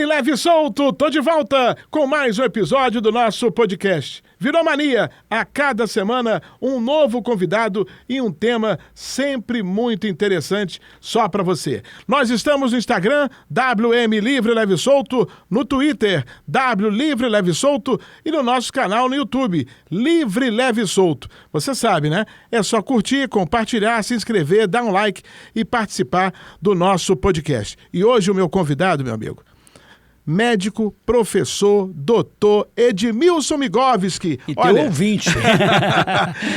Leve e Solto, tô de volta com mais um episódio do nosso podcast. Virou mania, a cada semana um novo convidado e um tema sempre muito interessante só para você. Nós estamos no Instagram, WM Livre Leve e Solto, no Twitter, W Livre Leve e Solto e no nosso canal no YouTube, Livre Leve e Solto. Você sabe, né? É só curtir, compartilhar, se inscrever, dar um like e participar do nosso podcast. E hoje o meu convidado, meu amigo, médico, professor, doutor Edmilson Migovski. E teu ouvinte.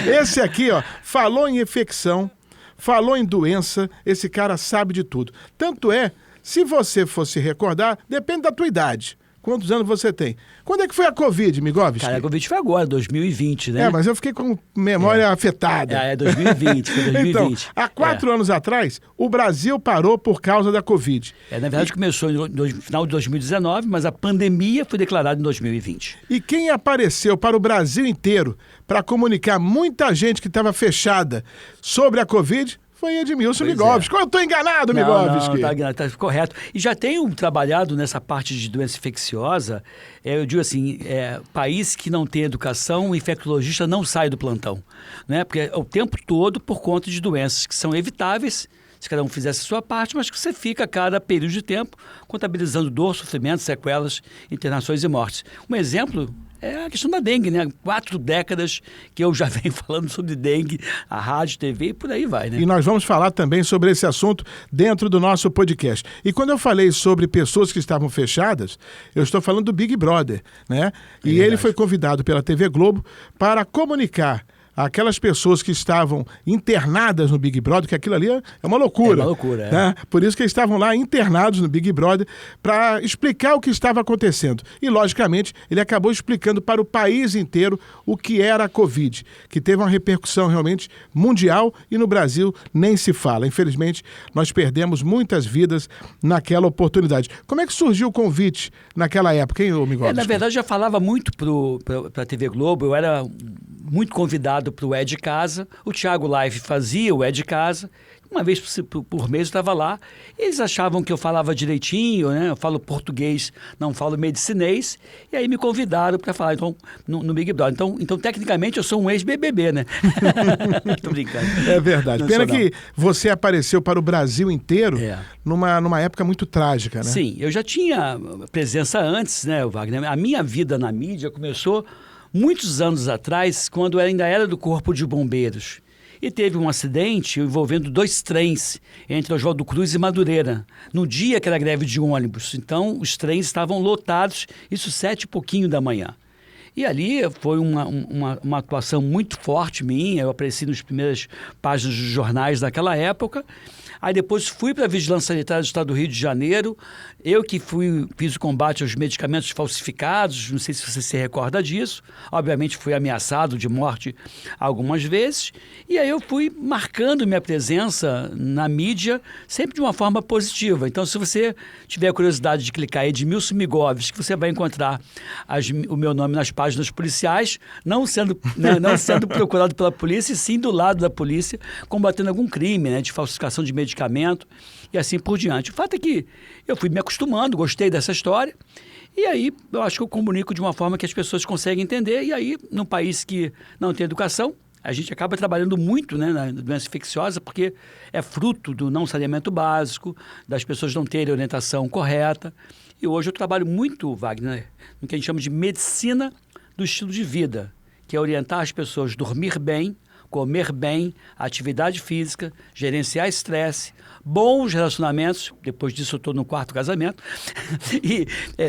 Esse aqui, ó, falou em infecção, falou em doença, esse cara sabe de tudo. Tanto é, se você fosse recordar, depende da tua idade. Quantos anos você tem? Quando é que foi a Covid, Migovski? Cara, a Covid foi agora, 2020, né? Mas eu fiquei com memória afetada. 2020, foi 2020. Então, há 4 anos atrás, o Brasil parou por causa da Covid. Na verdade, começou no final de 2019, mas a pandemia foi declarada em 2020. E quem apareceu para o Brasil inteiro para comunicar muita gente que estava fechada sobre a Covid foi Edmilson Migovski. Eu estou enganado, Migovski? Não, tá correto. E já tenho trabalhado nessa parte de doença infecciosa, eu digo assim, país que não tem educação, o infectologista não sai do plantão, né? Porque é o tempo todo por conta de doenças que são evitáveis, se cada um fizesse a sua parte, mas que você fica a cada período de tempo contabilizando dor, sofrimento, sequelas, internações e mortes. Um exemplo é a questão da dengue, né? 4 décadas que eu já venho falando sobre dengue, a rádio, TV e por aí vai, né? E nós vamos falar também sobre esse assunto dentro do nosso podcast. E quando eu falei sobre pessoas que estavam fechadas, eu estou falando do Big Brother, né? E ele foi convidado pela TV Globo para comunicar aquelas pessoas que estavam internadas no Big Brother, que aquilo ali é uma loucura. É uma loucura, né? Por isso que eles estavam lá internados no Big Brother para explicar o que estava acontecendo. E, logicamente, ele acabou explicando para o país inteiro o que era a Covid, que teve uma repercussão realmente mundial e no Brasil nem se fala. Infelizmente, nós perdemos muitas vidas naquela oportunidade. Como é que surgiu o convite naquela época, hein, Migovski? Na verdade, eu já falava muito para a TV Globo, eu era muito convidado para o É de Casa, o Thiago Live fazia o É de Casa, uma vez por mês eu estava lá, eles achavam que eu falava direitinho, né? Eu falo português, não falo medicinês, e aí me convidaram para falar no Big Brother. Então, tecnicamente, eu sou um ex-BBB, né? Tô brincando. É verdade. Pena que você apareceu para o Brasil inteiro numa época muito trágica, né? Sim, eu já tinha presença antes, né, Wagner? A minha vida na mídia começou muitos anos atrás, quando eu ainda era do Corpo de Bombeiros. E teve um acidente envolvendo 2 trens entre Oswaldo Cruz e Madureira, no dia que era greve de ônibus. Então, os trens estavam lotados, isso 7 e pouquinho da manhã. E ali foi uma atuação muito forte minha, eu apareci nas primeiras páginas dos jornais daquela época. Aí depois fui para a Vigilância Sanitária do Estado do Rio de Janeiro, eu que fiz o combate aos medicamentos falsificados, não sei se você se recorda disso, obviamente fui ameaçado de morte algumas vezes, e aí eu fui marcando minha presença na mídia sempre de uma forma positiva. Então, se você tiver curiosidade de clicar em Edmilson Migovski, que você vai encontrar o meu nome nas páginas policiais, não sendo procurado pela polícia, e sim do lado da polícia, combatendo algum crime, né, de falsificação de medicamento e assim por diante. O fato é que eu fui me acostumando, gostei dessa história, e aí eu acho que eu comunico de uma forma que as pessoas conseguem entender, e aí, num país que não tem educação, a gente acaba trabalhando muito, né, na doença infecciosa, porque é fruto do não saneamento básico, das pessoas não terem orientação correta. E hoje eu trabalho muito, Wagner, no que a gente chama de medicina do estilo de vida, que é orientar as pessoas a dormir bem, comer bem, atividade física, gerenciar estresse, bons relacionamentos, depois disso eu estou no 4º casamento,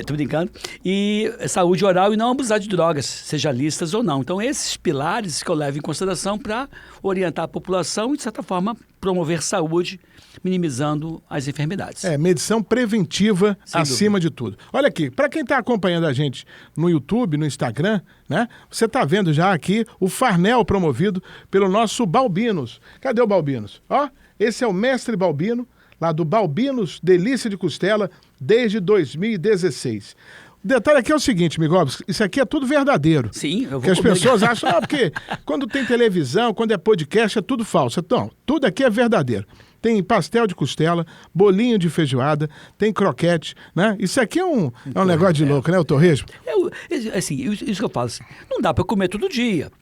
tô brincando, e saúde oral e não abusar de drogas, seja lícitas ou não. Então, esses pilares que eu levo em consideração para orientar a população e, de certa forma, promover saúde, minimizando as enfermidades. Medição preventiva acima de tudo. Olha aqui, para quem está acompanhando a gente no YouTube, no Instagram, né? Você está vendo já aqui o Farnel promovido pelo nosso Balbinos. Cadê o Balbinos? Ó, esse é o mestre Balbino, lá do Balbinos Delícia de Costela, desde 2016. detalhe aqui é o seguinte, Migovski, isso aqui é tudo verdadeiro. Sim, eu vou Que as pessoas acham, porque quando tem televisão, quando é podcast, é tudo falso. Então, tudo aqui é verdadeiro. Tem pastel de costela, bolinho de feijoada, tem croquete, né? Isso aqui é um negócio de louco, né, o torresmo? Isso que eu falo assim, não dá para comer todo dia.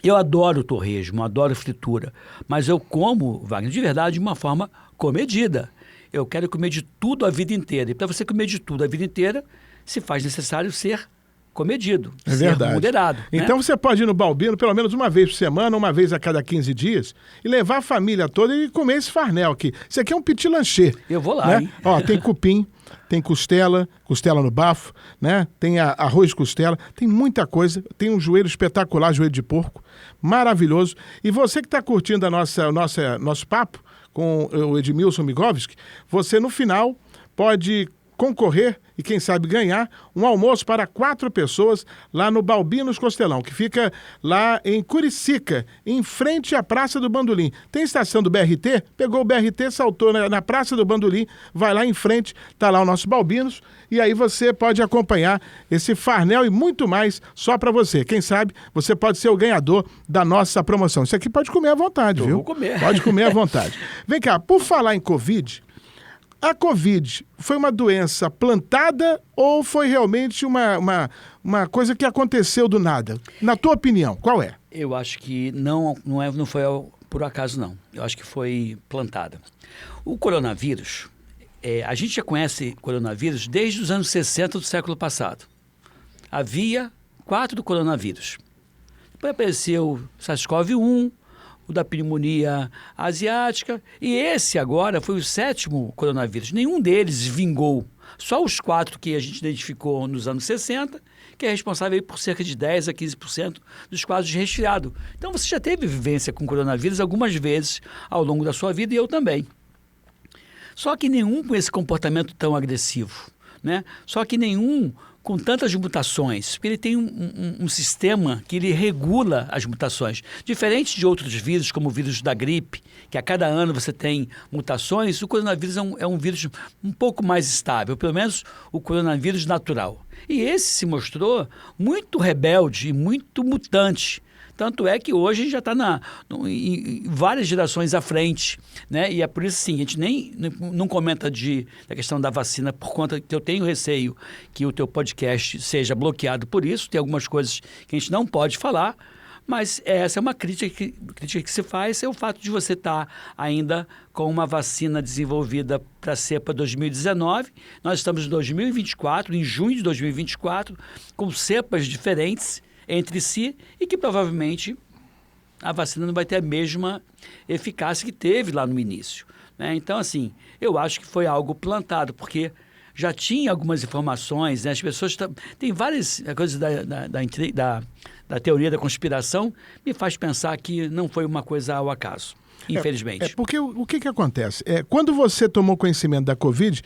Eu adoro torresmo, adoro fritura, mas eu como, Wagner, de verdade, de uma forma comedida. Eu quero comer de tudo a vida inteira. E para você comer de tudo a vida inteira, se faz necessário ser comedido, é ser verdade. moderado. Então né? você pode ir no Balbino pelo menos uma vez por semana, uma vez a cada 15 dias, e levar a família toda e comer esse farnel aqui. Isso aqui é um petit lanché. Eu vou lá, né? hein? Ó, tem cupim, tem costela no bafo, né? Tem arroz de costela, tem muita coisa. Tem um joelho espetacular, joelho de porco, maravilhoso. E você que está curtindo nosso papo com o Edmilson Migovski, você no final pode concorrer e, quem sabe, ganhar um almoço para 4 pessoas lá no Balbinos Costelão, que fica lá em Curicica, em frente à Praça do Bandolim. Tem estação do BRT, pegou o BRT, saltou na Praça do Bandolim, vai lá em frente, tá lá o nosso Balbinos, e aí você pode acompanhar esse farnel e muito mais só para você. Quem sabe, você pode ser o ganhador da nossa promoção. Isso aqui pode comer à vontade, viu? Vou comer. Pode comer à vontade. Vem cá, por falar em Covid... A Covid foi uma doença plantada ou foi realmente uma coisa que aconteceu do nada? Na tua opinião, qual é? Eu acho que não foi por acaso, não. Eu acho que foi plantada. O coronavírus, a gente já conhece coronavírus desde os anos 60 do século passado. Havia 4 coronavírus. Depois apareceu o SARS-CoV-1, o da pneumonia asiática, e esse agora foi o 7º coronavírus. Nenhum deles vingou. Só os 4 que a gente identificou nos anos 60, que é responsável por cerca de 10% a 15% dos quadros de resfriado. Então você já teve vivência com coronavírus algumas vezes ao longo da sua vida, e eu também. Só que nenhum com esse comportamento tão agressivo, né? Só que nenhum com tantas mutações, porque ele tem um sistema que ele regula as mutações. Diferente de outros vírus, como o vírus da gripe, que a cada ano você tem mutações, o coronavírus é um vírus um pouco mais estável, pelo menos o coronavírus natural. E esse se mostrou muito rebelde e muito mutante. Tanto é que hoje a gente já está em várias gerações à frente, né? E é por isso, sim, a gente não comenta da questão da vacina, por conta que eu tenho receio que o teu podcast seja bloqueado por isso. Tem algumas coisas que a gente não pode falar, mas essa é uma crítica que se faz, é o fato de você estar ainda com uma vacina desenvolvida para a cepa 2019. Nós estamos em 2024, em junho de 2024, com cepas diferentes entre si, e que provavelmente a vacina não vai ter a mesma eficácia que teve lá no início, né? Então, assim, eu acho que foi algo plantado, porque já tinha algumas informações, né? As pessoas tem várias coisas da teoria da conspiração, me faz pensar que não foi uma coisa ao acaso. Infelizmente. Porque o que acontece? Quando você tomou conhecimento da Covid,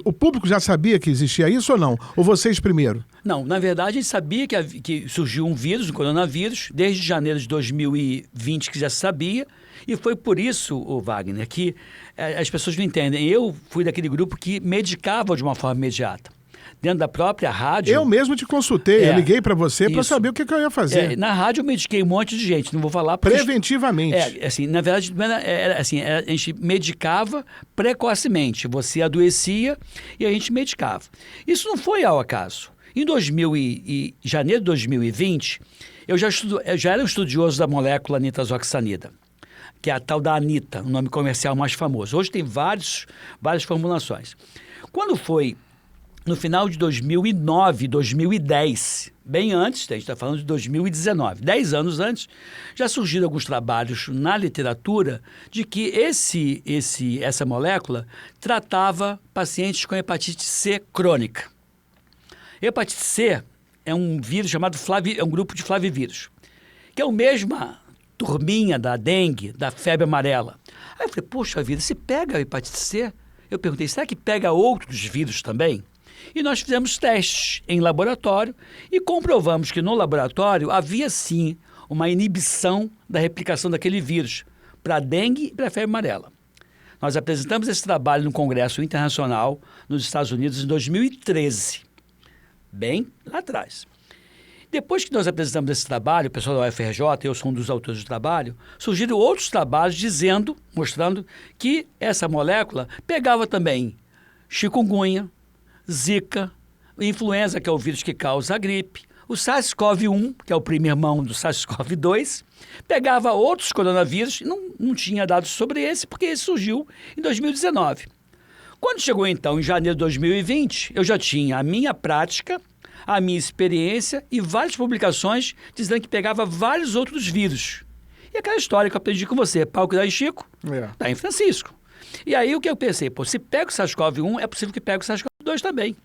o público já sabia que existia isso ou não? Ou vocês primeiro? Não, na verdade, a gente sabia que surgiu um vírus, um coronavírus, desde janeiro de 2020 que já se sabia, e foi por isso, Wagner, que as pessoas não entendem. Eu fui daquele grupo que medicava de uma forma imediata. Dentro da própria rádio... Eu mesmo te consultei, eu liguei para você para saber o que eu ia fazer. Na rádio eu mediquei um monte de gente, não vou falar... Preventivamente. Assim, na verdade, a gente medicava precocemente. Você adoecia e a gente medicava. Isso não foi ao acaso. Em janeiro de 2020, eu já era um estudioso da molécula nitazoxanida, que é a tal da Anita, o nome comercial mais famoso. Hoje tem várias formulações. Quando foi no final de 2009, 2010, bem antes, a gente está falando de 2019, 10 anos antes, já surgiram alguns trabalhos na literatura de que essa molécula tratava pacientes com hepatite C crônica. Hepatite C é um vírus chamado é um grupo de flavivírus, que é a mesma turminha da dengue, da febre amarela. Aí eu falei, poxa vida, se pega a hepatite C, eu perguntei, será que pega outros vírus também? E nós fizemos testes em laboratório e comprovamos que no laboratório havia sim uma inibição da replicação daquele vírus para a dengue e para a febre amarela. Nós apresentamos esse trabalho no Congresso Internacional nos Estados Unidos em 2013. bem lá atrás. Depois que nós apresentamos esse trabalho, o pessoal da UFRJ, eu sou um dos autores do trabalho, surgiram outros trabalhos mostrando que essa molécula pegava também chikungunya, zika, influenza, que é o vírus que causa a gripe, o SARS-CoV-1, que é o primo irmão do SARS-CoV-2, pegava outros coronavírus e não tinha dados sobre esse, porque esse surgiu em 2019. Quando chegou então em janeiro de 2020, eu já tinha a minha prática, a minha experiência e várias publicações dizendo que pegava vários outros vírus. E aquela história que eu aprendi com você, pau que dá em Chico, dá em Francisco. E aí o que eu pensei? Se pega o SARS-CoV-1, é possível que pegue o SARS-CoV-2 também.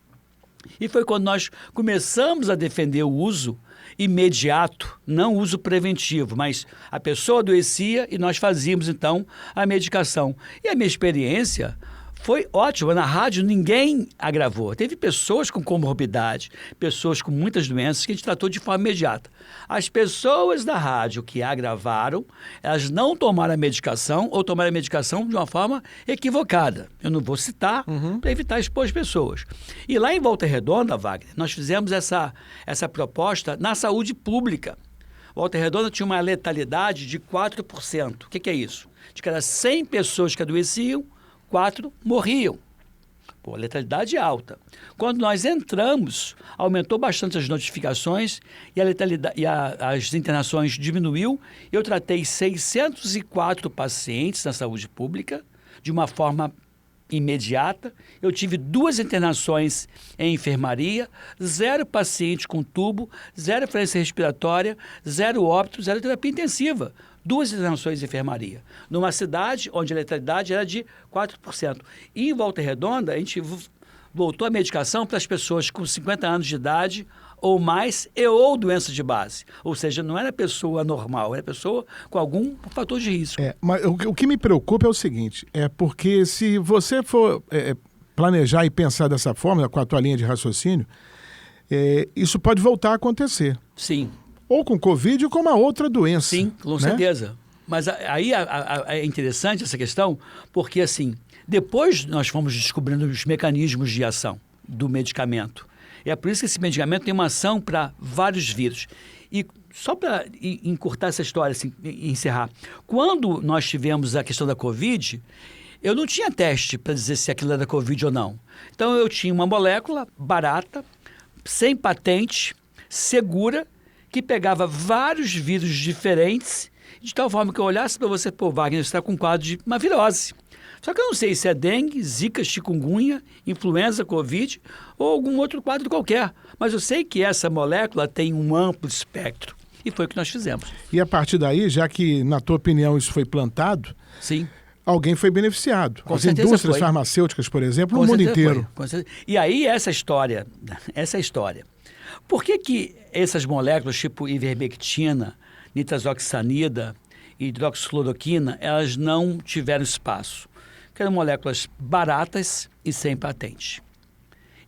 E foi quando nós começamos a defender o uso imediato, não o uso preventivo, mas a pessoa adoecia e nós fazíamos então a medicação. E a minha experiência foi ótima. Na rádio ninguém agravou. Teve pessoas com comorbidade, pessoas com muitas doenças que a gente tratou de forma imediata. As pessoas da rádio que agravaram, elas não tomaram a medicação ou tomaram a medicação de uma forma equivocada. Eu não vou citar para evitar expor as pessoas. E lá em Volta Redonda, Wagner, nós fizemos essa proposta na saúde pública. Volta Redonda tinha uma letalidade de 4%. O que é isso? De cada 100 pessoas que adoeciam, 4 morriam. Pô, a letalidade é alta. Quando nós entramos, aumentou bastante as notificações e a letalidade, as internações diminuiu. Eu tratei 604 pacientes na saúde pública de uma forma imediata. Eu tive 2 internações em enfermaria, 0 paciente com tubo, 0 falência respiratória, 0 óbito, 0 terapia intensiva. 2 internações em enfermaria, numa cidade onde a letalidade era de 4%. E em Volta Redonda, a gente voltou a medicação para as pessoas com 50 anos de idade ou mais ou doença de base. Ou seja, não era pessoa normal, era pessoa com algum fator de risco. Mas o que me preocupa é o seguinte, porque se você for planejar e pensar dessa forma, com a tua linha de raciocínio, isso pode voltar a acontecer. Sim. Ou com Covid ou com uma outra doença. Sim, com certeza. Mas aí é interessante essa questão, porque assim, depois nós fomos descobrindo os mecanismos de ação do medicamento. E é por isso que esse medicamento tem uma ação para vários vírus. E só para encurtar essa história, assim, e encerrar, quando nós tivemos a questão da Covid, eu não tinha teste para dizer se aquilo era Covid ou não. Então eu tinha uma molécula barata, sem patente, segura, que pegava vários vírus diferentes, de tal forma que eu olhasse para você, Wagner, você está com um quadro de uma virose. Só que eu não sei se é dengue, zika, chikungunya, influenza, covid ou algum outro quadro qualquer. Mas eu sei que essa molécula tem um amplo espectro. E foi o que nós fizemos. E a partir daí, já que, na tua opinião, isso foi plantado, sim, alguém foi beneficiado. Com As certeza indústrias foi. farmacêuticas, por exemplo, no mundo inteiro. E aí, essa história. Por que essas moléculas, tipo ivermectina, nitazoxanida e hidroxicloroquina, elas não tiveram espaço? Porque eram moléculas baratas e sem patente.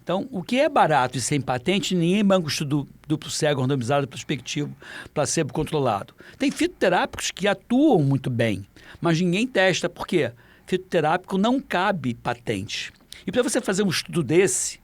Então, o que é barato e sem patente, ninguém banca o estudo duplo cego, randomizado, prospectivo, placebo controlado. Tem fitoterápicos que atuam muito bem, mas ninguém testa. Por quê? Fitoterápico não cabe patente. E para você fazer um estudo desse,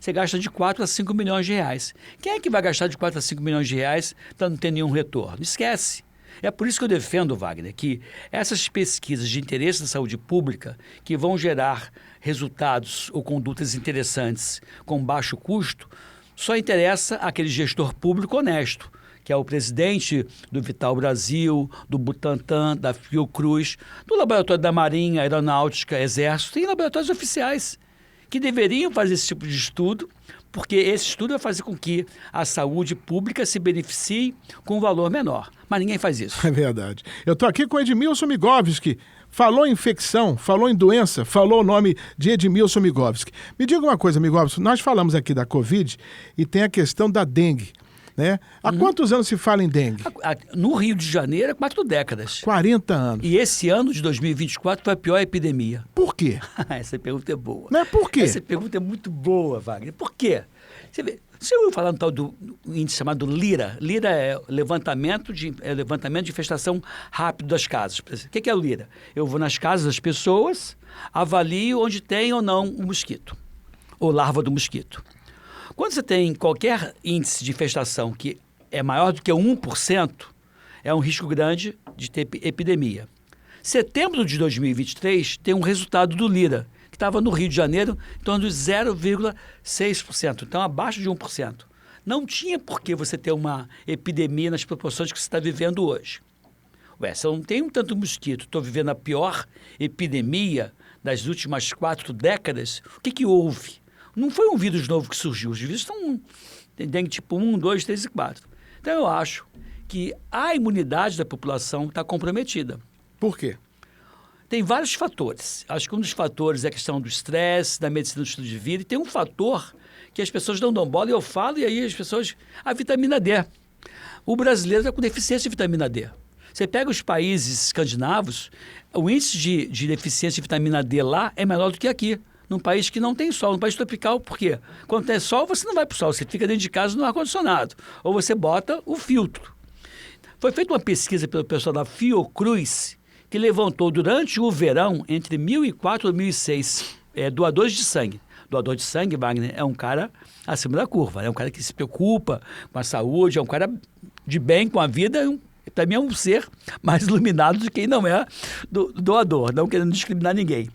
você gasta de 4 a 5 milhões de reais. Quem é que vai gastar de 4 a 5 milhões de reais para não ter nenhum retorno? Esquece. É por isso que eu defendo, Wagner, que essas pesquisas de interesse da saúde pública, que vão gerar resultados ou condutas interessantes com baixo custo, só interessa aquele gestor público honesto, que é o presidente do Vital Brasil, do Butantan, da Fiocruz, do Laboratório da Marinha, Aeronáutica, Exército e laboratórios oficiais, que deveriam fazer esse tipo de estudo, porque esse estudo vai fazer com que a saúde pública se beneficie com um valor menor. Mas ninguém faz isso. É verdade. Eu estou aqui com Edmilson Migovski. Falou em infecção, falou em doença, falou o nome de Edmilson Migovski. Me diga uma coisa, Migovski, nós falamos aqui da Covid e tem a questão da dengue, né? Há quantos anos se fala em dengue? No Rio de Janeiro, 4 décadas. 40 anos. E esse ano de 2024 foi a pior epidemia. Por quê? Essa pergunta é boa. Não é por quê? Essa pergunta é muito boa, Wagner. Por quê? Você ouviu falar no tal do índice chamado LIRA? LIRA é levantamento de infestação rápido das casas. O que é o LIRA? Eu vou nas casas das pessoas, avalio onde tem ou não o mosquito, ou larva do mosquito. Quando você tem qualquer índice de infestação que é maior do que 1%, é um risco grande de ter epidemia. Setembro de 2023 tem um resultado do Lira, que estava no Rio de Janeiro em torno de 0,6%, então abaixo de 1%. Não tinha por que você ter uma epidemia nas proporções que você está vivendo hoje. Ué, se eu não tenho tanto mosquito, estou vivendo a pior epidemia das últimas 4 décadas, o que houve? Não foi um vírus novo que surgiu, os vírus estão... Tem dengue tipo 1, 2, 3 e 4. Então eu acho que a imunidade da população está comprometida. Por quê? Tem vários fatores. Acho que um dos fatores é a questão do estresse, da medicina do estilo de vida, e tem um fator que as pessoas não dão bola, e eu falo, e aí as pessoas... A vitamina D. O brasileiro está com deficiência de vitamina D. Você pega os países escandinavos, o índice de deficiência de vitamina D lá é menor do que aqui, num país que não tem sol, num país tropical. Por quê? Quando tem sol, você não vai para o sol, você fica dentro de casa no ar-condicionado, ou você bota o filtro. Foi feita uma pesquisa pelo pessoal da Fiocruz, que levantou durante o verão, entre 2004 e 2006, doadores de sangue. Doador de sangue, Wagner, é um cara acima da curva, é um cara que se preocupa com a saúde, é um cara de bem com a vida, para mim é um ser mais iluminado do que quem não é doador, não querendo discriminar ninguém.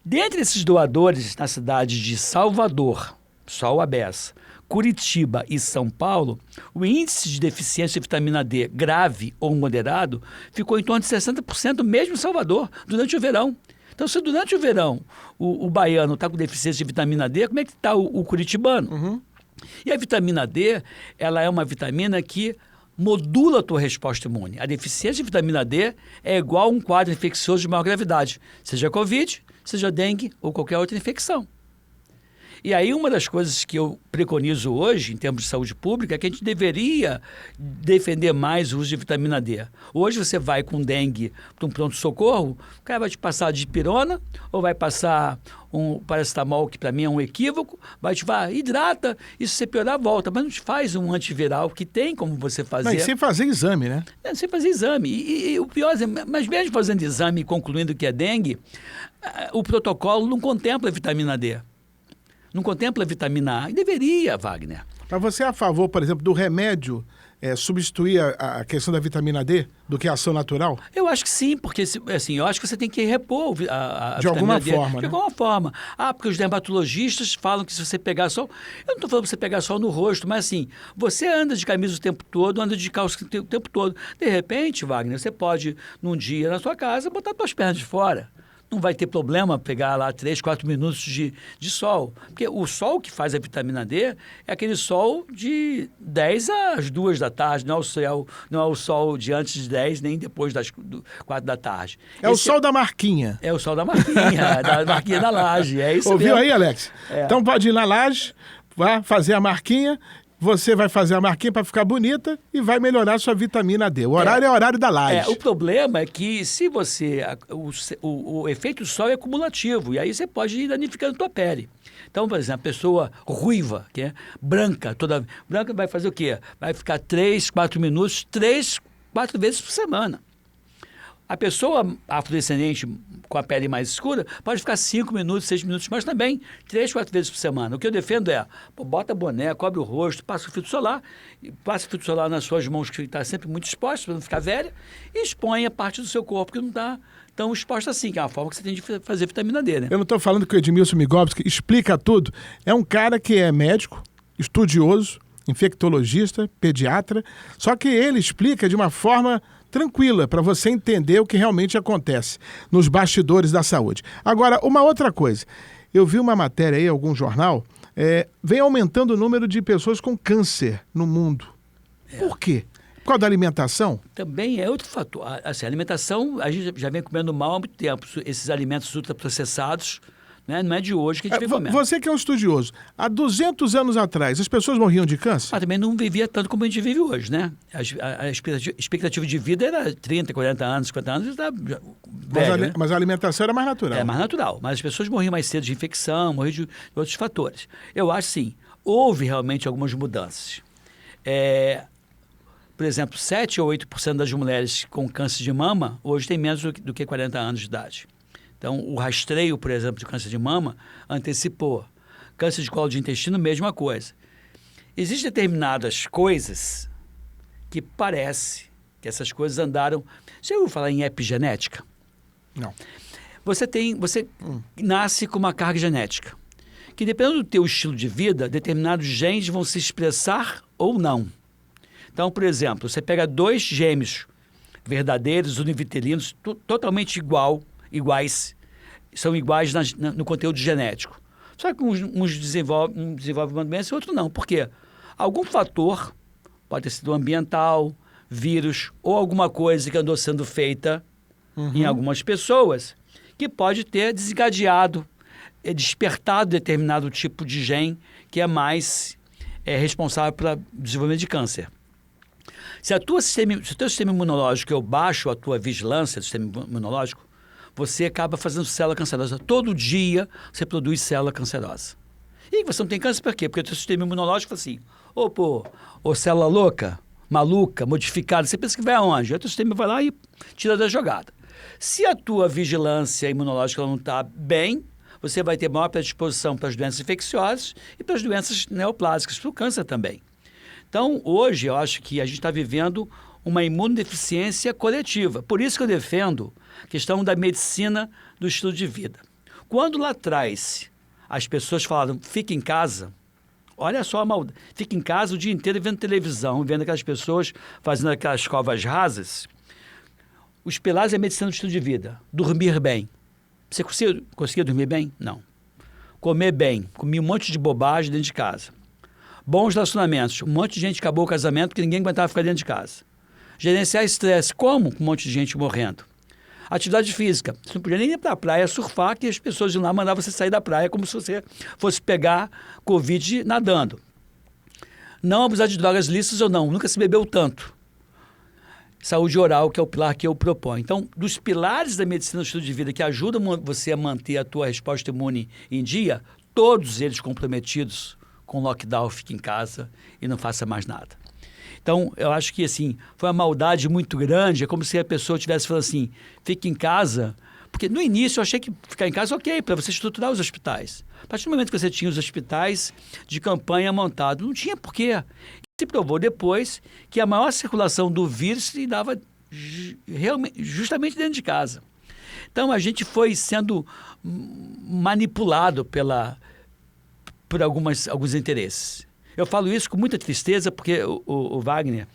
Dentre esses doadores, na cidade de Salvador, Sol à beça, Curitiba e São Paulo, o índice de deficiência de vitamina D grave ou moderado ficou em torno de 60% mesmo em Salvador, durante o verão. Então, se durante o verão o baiano está com deficiência de vitamina D, como é que está o curitibano? Uhum. E a vitamina D, ela é uma vitamina que modula a tua resposta imune. A deficiência de vitamina D é igual a um quadro infeccioso de maior gravidade, seja Covid, seja dengue ou qualquer outra infecção. E aí uma das coisas que eu preconizo hoje, em termos de saúde pública, é que a gente deveria defender mais o uso de vitamina D. Hoje você vai com dengue para um pronto-socorro, o cara vai te passar dipirona ou vai passar um paracetamol, que para mim é um equívoco, vai te falar, hidrata, e se você piorar, volta. Mas não te faz um antiviral, que tem como você fazer. Não, e sem fazer exame, né? Sem fazer exame. E o pior é, mas mesmo fazendo exame e concluindo que é dengue, o protocolo não contempla a vitamina D. Não contempla a vitamina A. E deveria, Wagner. Mas você é a favor, por exemplo, do remédio substituir a questão da vitamina D do que a ação natural? Eu acho que sim, porque assim, eu acho que você tem que repor a de alguma D, forma, de alguma forma. Porque os dermatologistas falam que se você pegar sol... Eu não estou falando para você pegar sol no rosto, mas assim, você anda de camisa o tempo todo, anda de calça o tempo todo. De repente, Wagner, você pode, num dia na sua casa, botar suas pernas de fora. Não vai ter problema pegar lá 3, 4 minutos de sol. Porque o sol que faz a vitamina D é aquele sol de 10 às 2 da tarde, não é o sol de antes de 10, nem depois das 4 da tarde. É o sol da Marquinha. É o sol da Marquinha, da Marquinha da laje. É isso Ouviu mesmo. aí, Alex? Então pode ir na laje, vai fazer a marquinha. Você vai fazer a marquinha para ficar bonita e vai melhorar a sua vitamina D. O horário é o horário da laje. O problema é que se você... O efeito sol é acumulativo e aí você pode ir danificando a tua pele. Então, por exemplo, a pessoa ruiva, que é branca, toda branca, vai fazer o quê? Vai ficar 3, 4 minutos, 3, 4 vezes por semana. A pessoa afrodescendente com a pele mais escura pode ficar 5 minutos, 6 minutos, mas também 3, 4 vezes por semana. O que eu defendo é, bota boné, cobre o rosto, passa o filtro solar nas suas mãos, que está sempre muito exposto, para não ficar velha, e expõe a parte do seu corpo que não está tão exposta assim, que é uma forma que você tem de fazer vitamina D, né? Eu não estou falando que o Edmilson Migovski explica tudo. É um cara que é médico, estudioso, infectologista, pediatra, só que ele explica de uma forma tranquila, para você entender o que realmente acontece nos bastidores da saúde. Agora, uma outra coisa. Eu vi uma matéria aí, em algum jornal, vem aumentando o número de pessoas com câncer no mundo. Por quê? Por causa da alimentação? Também é outro fator. Assim, a alimentação, a gente já vem comendo mal há muito tempo. Esses alimentos ultraprocessados, né? Não é de hoje que a gente vem comendo. Você que é um estudioso, há 200 anos atrás, as pessoas morriam de câncer? Também não vivia tanto como a gente vive hoje, né? A expectativa de vida era 30, 40 anos, 50 anos, já velho, né? Mas a alimentação era mais natural. É mais natural, mas as pessoas morriam mais cedo de infecção, morriam de outros fatores. Eu acho, sim, houve realmente algumas mudanças. Por exemplo, 7 ou 8% das mulheres com câncer de mama hoje têm menos do que 40 anos de idade. Então, o rastreio, por exemplo, de câncer de mama antecipou. Câncer de colo de intestino, mesma coisa. Existem determinadas coisas que parece que essas coisas andaram... Você ouviu falar em epigenética? Não. Você nasce com uma carga genética, que dependendo do teu estilo de vida, determinados genes vão se expressar ou não. Então, por exemplo, você pega 2 gêmeos verdadeiros, univitelinos, totalmente iguais, são iguais no conteúdo genético. Só que um desenvolve uma doença e outro não. Por quê? Algum fator, pode ter sido ambiental, vírus ou alguma coisa que andou sendo feita em algumas pessoas, que pode ter desencadeado, despertado determinado tipo de gene que é mais responsável pelo desenvolvimento de câncer. Se o teu sistema imunológico é baixo, a tua vigilância do sistema imunológico, você acaba fazendo célula cancerosa. Todo dia você produz célula cancerosa. E você não tem câncer por quê? Porque o teu sistema imunológico fala assim, ô célula louca, maluca, modificada, você pensa que vai aonde? O teu sistema vai lá e tira da jogada. Se a tua vigilância imunológica não está bem, você vai ter maior predisposição para as doenças infecciosas e para as doenças neoplásicas, para o câncer também. Então, hoje, eu acho que a gente está vivendo uma imunodeficiência coletiva. Por isso que eu defendo a questão da medicina do estilo de vida. Quando lá atrás as pessoas falaram, fica em casa, olha só a maldade, fica em casa o dia inteiro vendo televisão, vendo aquelas pessoas fazendo aquelas covas rasas. Os pilares da medicina do estilo de vida. Dormir bem. Você conseguia dormir bem? Não. Comer bem. Comi um monte de bobagem dentro de casa. Bons relacionamentos. Um monte de gente acabou o casamento porque ninguém aguentava ficar dentro de casa. Gerenciar estresse. Como? Com um monte de gente morrendo. Atividade física. Você não podia nem ir para a praia surfar, que as pessoas de lá mandavam você sair da praia como se você fosse pegar Covid nadando. Não abusar de drogas lícitas ou não. Nunca se bebeu tanto. Saúde oral, que é o pilar que eu proponho. Então, dos pilares da medicina do estilo de vida que ajudam você a manter a tua resposta imune em dia, todos eles comprometidos com lockdown, fique em casa e não faça mais nada. Então, eu acho que, assim, foi uma maldade muito grande, é como se a pessoa tivesse falando assim, fique em casa, porque no início eu achei que ficar em casa ok, para você estruturar os hospitais. A partir do momento que você tinha os hospitais de campanha montados, não tinha porquê. Se provou depois que a maior circulação do vírus se dava justamente dentro de casa. Então, a gente foi sendo manipulado por alguns interesses. Eu falo isso com muita tristeza porque, o Wagner,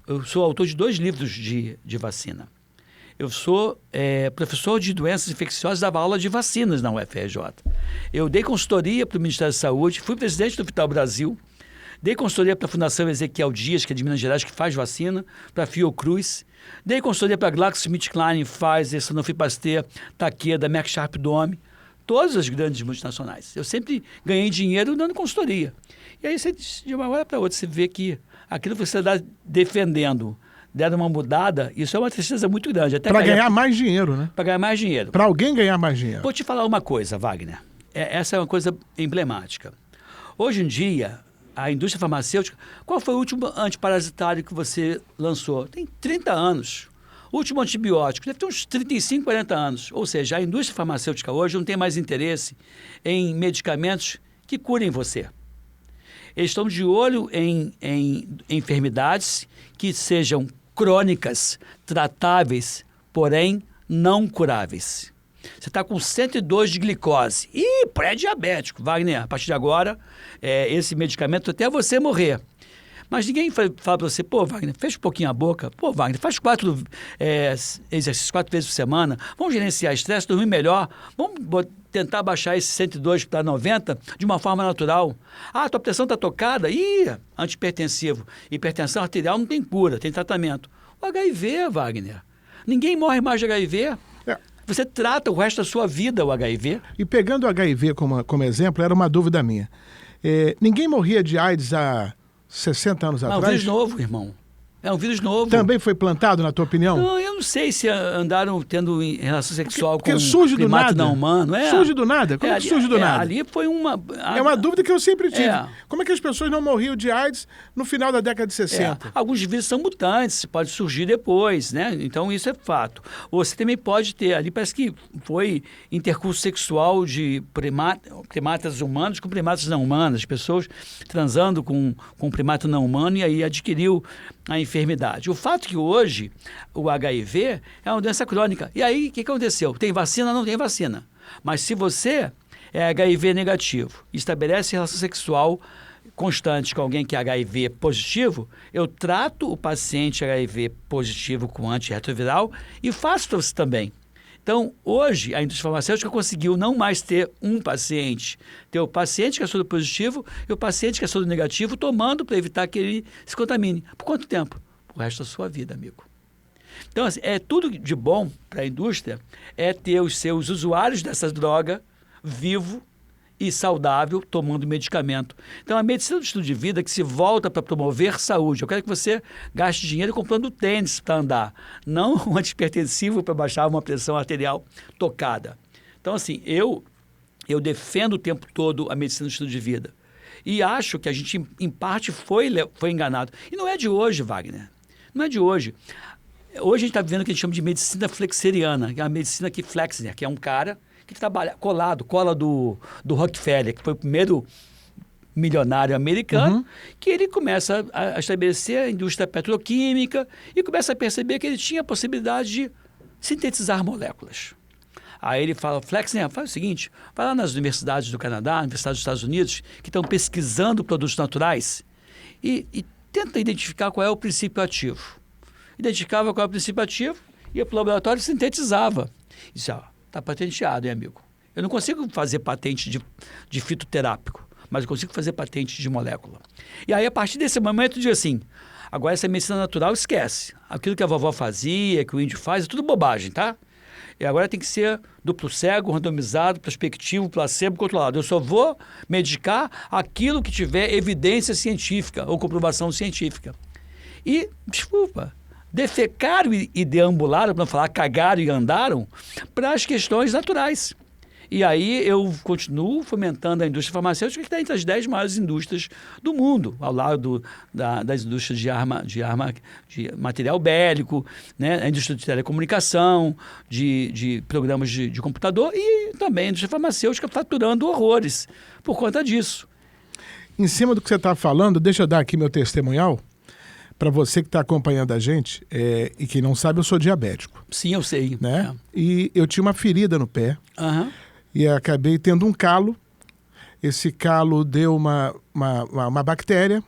eu sou autor de 2 livros de vacina. Eu sou professor de doenças infecciosas, dava aula de vacinas na UFRJ. Eu dei consultoria para o Ministério da Saúde, fui presidente do Vital Brasil, dei consultoria para a Fundação Ezequiel Dias, que é de Minas Gerais, que faz vacina, para a Fiocruz. Dei consultoria para a GlaxoSmithKline, Pfizer, Sanofi Pasteur, Takeda, Merck Sharp Dohme, todas as grandes multinacionais. Eu sempre ganhei dinheiro dando consultoria. E aí, de uma hora para outra, você vê que aquilo que você está defendendo, deram uma mudada, isso é uma tristeza muito grande. Para ganhar mais dinheiro, né? Para ganhar mais dinheiro. Para alguém ganhar mais dinheiro. Vou te falar uma coisa, Wagner. Essa é uma coisa emblemática. Hoje em dia, a indústria farmacêutica... Qual foi o último antiparasitário que você lançou? Tem 30 anos. O último antibiótico deve ter uns 35, 40 anos. Ou seja, a indústria farmacêutica hoje não tem mais interesse em medicamentos que curem você. Eles estão de olho em enfermidades que sejam crônicas, tratáveis, porém não curáveis. Você está com 102 de glicose. Ih, pré-diabético. Wagner, a partir de agora, esse medicamento até você morrer. Mas ninguém fala para você, pô, Wagner, fecha um pouquinho a boca. Pô, Wagner, faz 4 exercícios 4 vezes por semana. Vamos gerenciar estresse, dormir melhor. Vamos tentar baixar esse 102 para 90 de uma forma natural. Ah, tua pressão está tocada? Ih, antihipertensivo. Hipertensão arterial não tem cura, tem tratamento. O HIV, Wagner. Ninguém morre mais de HIV. Você trata o resto da sua vida o HIV. E pegando o HIV como exemplo, era uma dúvida minha. Ninguém morria de AIDS há 60 anos atrás? Não, vírus novo, irmão. É um vírus novo. Também foi plantado, na tua opinião? Não, eu não sei se andaram tendo relação sexual porque com surge um primata do nada. não humano. Surge do nada? Como é que surge do nada? Ali foi uma... É uma dúvida que eu sempre tive. É. Como é que as pessoas não morriam de AIDS no final da década de 60? Alguns vírus são mutantes, pode surgir depois, né? Então isso é fato. Você também pode ter, ali parece que foi intercurso sexual de primatas humanos com primatas não humanas, pessoas transando com um primata não humano e aí adquiriu a enfermidade. O fato é que hoje o HIV é uma doença crônica. E aí, o que aconteceu? Tem vacina? Não tem vacina. Mas se você é HIV negativo e estabelece relação sexual constante com alguém que é HIV positivo, eu trato o paciente HIV positivo com antirretroviral e faço para você também. Então, hoje, a indústria farmacêutica conseguiu não mais ter um paciente, ter o paciente que é soro positivo e o paciente que é soro negativo tomando para evitar que ele se contamine. Por quanto tempo? O resto da sua vida, amigo. Então, assim, é tudo de bom para a indústria é ter os seus usuários dessa droga vivo e saudável tomando medicamento. Então, a medicina do estilo de vida que se volta para promover saúde. Eu quero que você gaste dinheiro comprando tênis para andar, não um antihipertensivo para baixar uma pressão arterial tocada. Então, assim, eu defendo o tempo todo a medicina do estilo de vida. E acho que a gente, em parte, foi enganado. E não é de hoje, Wagner. Não é de hoje. Hoje a gente está vivendo o que a gente chama de medicina flexeriana, que é a medicina que Flexner, que é um cara que trabalha cola do Rockefeller, que foi o primeiro milionário americano, que ele começa a estabelecer a indústria petroquímica e começa a perceber que ele tinha a possibilidade de sintetizar moléculas. Aí ele fala, Flexner, faz o seguinte, vai lá nas universidades do Canadá, universidades dos Estados Unidos, que estão pesquisando produtos naturais e tenta identificar qual é o princípio ativo. Identificava qual é o princípio ativo, ia para o laboratório e sintetizava. Isso, está patenteado, hein, amigo? Eu não consigo fazer patente de fitoterápico, mas eu consigo fazer patente de molécula. E aí, a partir desse momento, eu digo assim, agora essa medicina natural esquece. Aquilo que a vovó fazia, que o índio faz, é tudo bobagem, tá? E agora tem que ser duplo cego, randomizado, prospectivo, placebo, controlado. Eu só vou medicar aquilo que tiver evidência científica ou comprovação científica. E, desculpa, defecaram e deambularam, para não falar cagaram e andaram, para as questões naturais. E aí eu continuo fomentando a indústria farmacêutica, que está entre as 10 maiores indústrias do mundo, ao lado das indústrias de material bélico, né? A indústria de telecomunicação, de programas de computador e também a indústria farmacêutica faturando horrores por conta disso. Em cima do que você está falando, deixa eu dar aqui meu testemunhal. Para você que está acompanhando a gente, e quem não sabe, eu sou diabético. Sim, eu sei. Né? E eu tinha uma ferida no pé e acabei tendo um calo. Esse calo deu uma bactéria.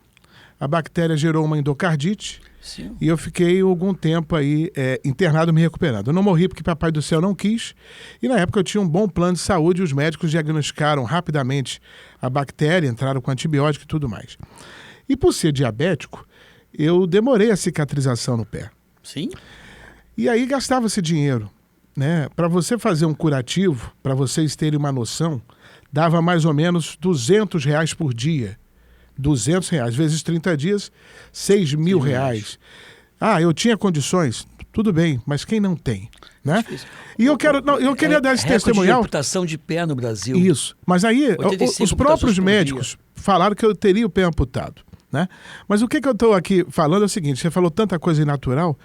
A bactéria gerou uma endocardite. Sim. E eu fiquei algum tempo aí internado me recuperando. Eu não morri porque Papai do Céu não quis. E na época eu tinha um bom plano de saúde e os médicos diagnosticaram rapidamente a bactéria, entraram com antibiótico e tudo mais. E por ser diabético, eu demorei a cicatrização no pé. Sim. E aí gastava-se dinheiro, né? Para você fazer um curativo, para vocês terem uma noção, dava mais ou menos R$200 por dia. R$200, vezes 30 dias, R$6.000. Ah, eu tinha condições, tudo bem, mas quem não tem, né? E eu queria dar esse testemunhal. De amputação de pé no Brasil. Isso, mas aí os próprios médicos falaram que eu teria o pé amputado. Né? Mas o que eu estou aqui falando é o seguinte, você falou tanta coisa natural,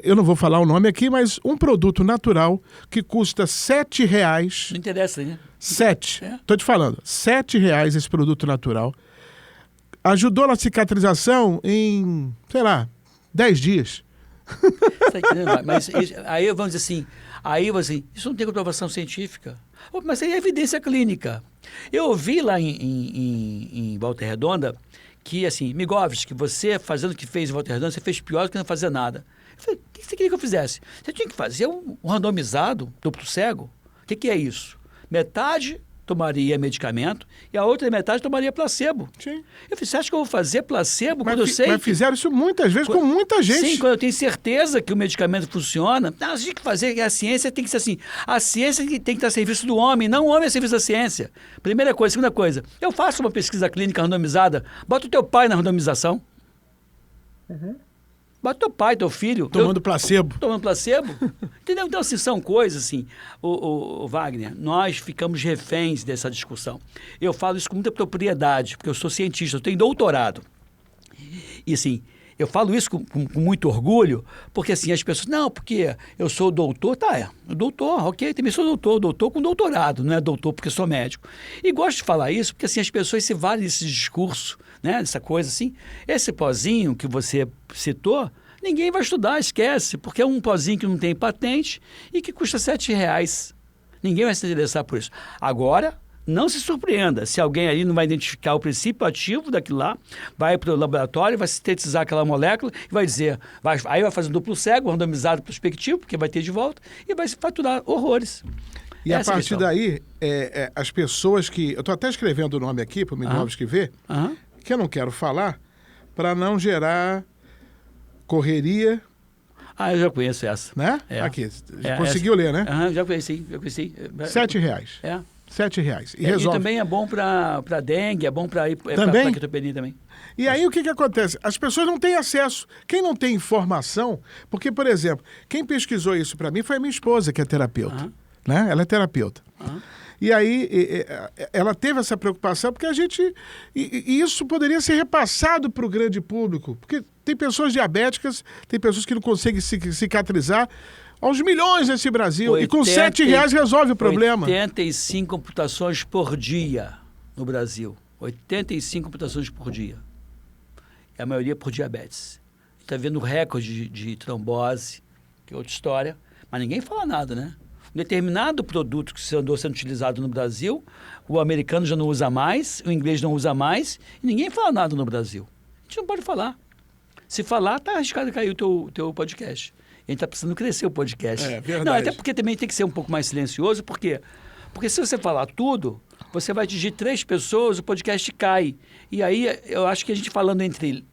eu não vou falar o nome aqui, mas um produto natural que custa R$7. Não interessa, né? 7, estou te falando, R$7 esse produto natural, ajudou na cicatrização em, sei lá, 10 dias. Tá entendendo? Mas aí vamos dizer assim, isso não tem comprovação científica. Mas aí é evidência clínica. Eu ouvi lá em Volta Redonda que, assim, Migovski, você fazendo o que fez em Volta Redonda, você fez pior do que não fazer nada. Eu falei, o que você queria que eu fizesse? Você tinha que fazer um randomizado, duplo cego. O que é isso? Metade tomaria medicamento e a outra metade tomaria placebo. Sim. Eu falei, você acha que eu vou fazer placebo quando eu sei Mas fizeram isso muitas vezes com muita gente. Sim, quando eu tenho certeza que o medicamento funciona. Não, a gente tem que fazer, a ciência tem que ser assim. A ciência tem que estar a serviço do homem, não o homem a serviço da ciência. Primeira coisa. Segunda coisa, eu faço uma pesquisa clínica randomizada, bota o teu pai na randomização. Bota teu pai, teu filho. Tomando placebo. Tomando placebo. Entendeu? Então, assim, são coisas assim. O Wagner, nós ficamos reféns dessa discussão. Eu falo isso com muita propriedade, porque eu sou cientista, eu tenho doutorado. E assim, eu falo isso com muito orgulho, porque assim, as pessoas, não, porque eu sou doutor, doutor, ok, também sou doutor com doutorado, não é doutor porque sou médico. E gosto de falar isso, porque assim, as pessoas se valem desse discurso, né, dessa coisa assim. Esse pozinho que você citou, ninguém vai estudar, esquece, porque é um pozinho que não tem patente e que custa R$7. Ninguém vai se interessar por isso. Agora, não se surpreenda se alguém ali não vai identificar o princípio ativo daquilo lá, vai para o laboratório, vai sintetizar aquela molécula e vai dizer, aí vai fazer um duplo cego, randomizado prospectivo, porque vai ter de volta, e vai se faturar horrores. E a partir daí, as pessoas que... Eu estou até escrevendo o nome aqui para o Midrovski ver, que eu não quero falar, para não gerar correria. Eu já conheço essa. Né? Aqui, conseguiu ler, né? Já conheci. R$7. R$7. E resolve. E também é bom para dengue, é bom para plaquetopenia também. E aí o que acontece? As pessoas não têm acesso. Quem não tem informação... Porque, por exemplo, quem pesquisou isso para mim foi a minha esposa, que é terapeuta. Né? Ela é terapeuta. E aí ela teve essa preocupação porque a gente... E isso poderia ser repassado para o grande público. Porque tem pessoas diabéticas, tem pessoas que não conseguem cicatrizar... Aos milhões nesse Brasil. E com R$7 resolve o problema. 85 amputações por dia no Brasil. 85 amputações por dia. E a maioria por diabetes. Está vendo recorde de trombose, que é outra história. Mas ninguém fala nada, né? Um determinado produto que andou sendo utilizado no Brasil, o americano já não usa mais, o inglês não usa mais, e ninguém fala nada no Brasil. A gente não pode falar. Se falar, está arriscado cair o teu podcast. A gente está precisando crescer o podcast. É verdade. Não, até porque também tem que ser um pouco mais silencioso. Por quê? Porque se você falar tudo, você vai atingir 3 pessoas, o podcast cai. E aí, eu acho que a gente falando entre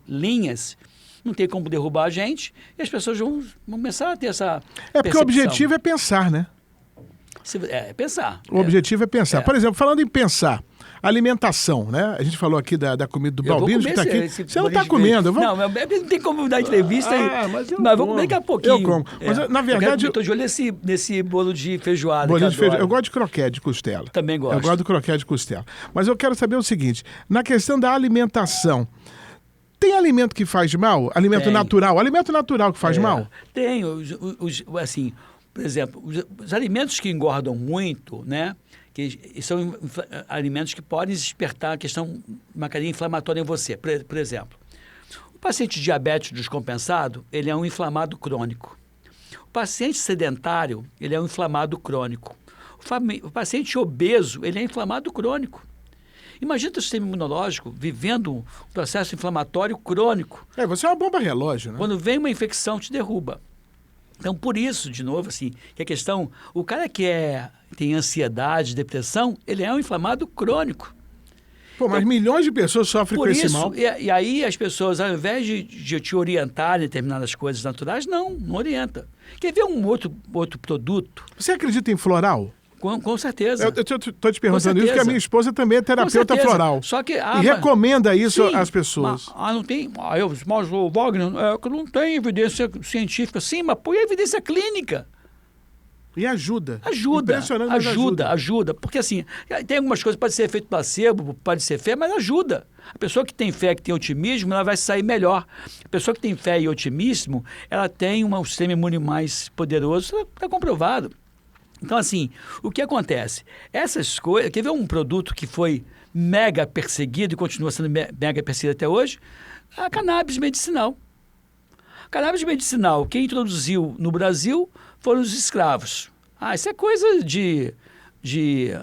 linhas, não tem como derrubar a gente, e as pessoas vão começar a ter essa porque percepção. O objetivo é pensar, né? Pensar. O objetivo é pensar. Por exemplo, falando em pensar, alimentação, né? A gente falou aqui da comida do Balbino, que está aqui. Você não está comendo. Não, não tem como dar entrevista. Mas vou comer daqui a pouquinho. Eu como. Mas, na verdade... Eu estou de olho nesse bolo de feijoada. Eu gosto de croquete de costela. Também gosto. Eu gosto do croquete de costela. Mas eu quero saber o seguinte, na questão da alimentação, tem alimento que faz mal? Alimento natural? Alimento natural que faz mal? Tem. Assim, por exemplo, os alimentos que engordam muito, né? Que são alimentos que podem despertar uma cadeia inflamatória em você. Por exemplo, o paciente diabético descompensado, ele é um inflamado crônico. O paciente sedentário, ele é um inflamado crônico. O paciente obeso, ele é inflamado crônico. Imagina o sistema imunológico vivendo um processo inflamatório crônico. Você é uma bomba relógio, né? Quando vem uma infecção, te derruba. Então, por isso, de novo, assim, que a questão... O cara que tem ansiedade, depressão, ele é um inflamado crônico. Mas milhões de pessoas sofrem com esse mal. E aí as pessoas, ao invés de te orientar em determinadas coisas naturais, não orienta. Quer ver um outro produto? Você acredita em floral? Com certeza. Eu estou te perguntando isso porque a minha esposa também é terapeuta floral. Só que, e recomenda isso às pessoas. Não tem... Mas o Wagner, não tem evidência científica. Sim, mas põe evidência clínica. E ajuda. Ajuda. Porque assim, tem algumas coisas, pode ser efeito placebo, pode ser fé, mas ajuda. A pessoa que tem fé, que tem otimismo, ela vai sair melhor. A pessoa que tem fé e otimismo, ela tem um sistema imune mais poderoso, está comprovado. Então, assim, o que acontece? Essas coisas... Quer ver um produto que foi mega perseguido e continua sendo mega perseguido até hoje? A cannabis medicinal. A cannabis medicinal, quem introduziu no Brasil foram os escravos. Isso é coisa de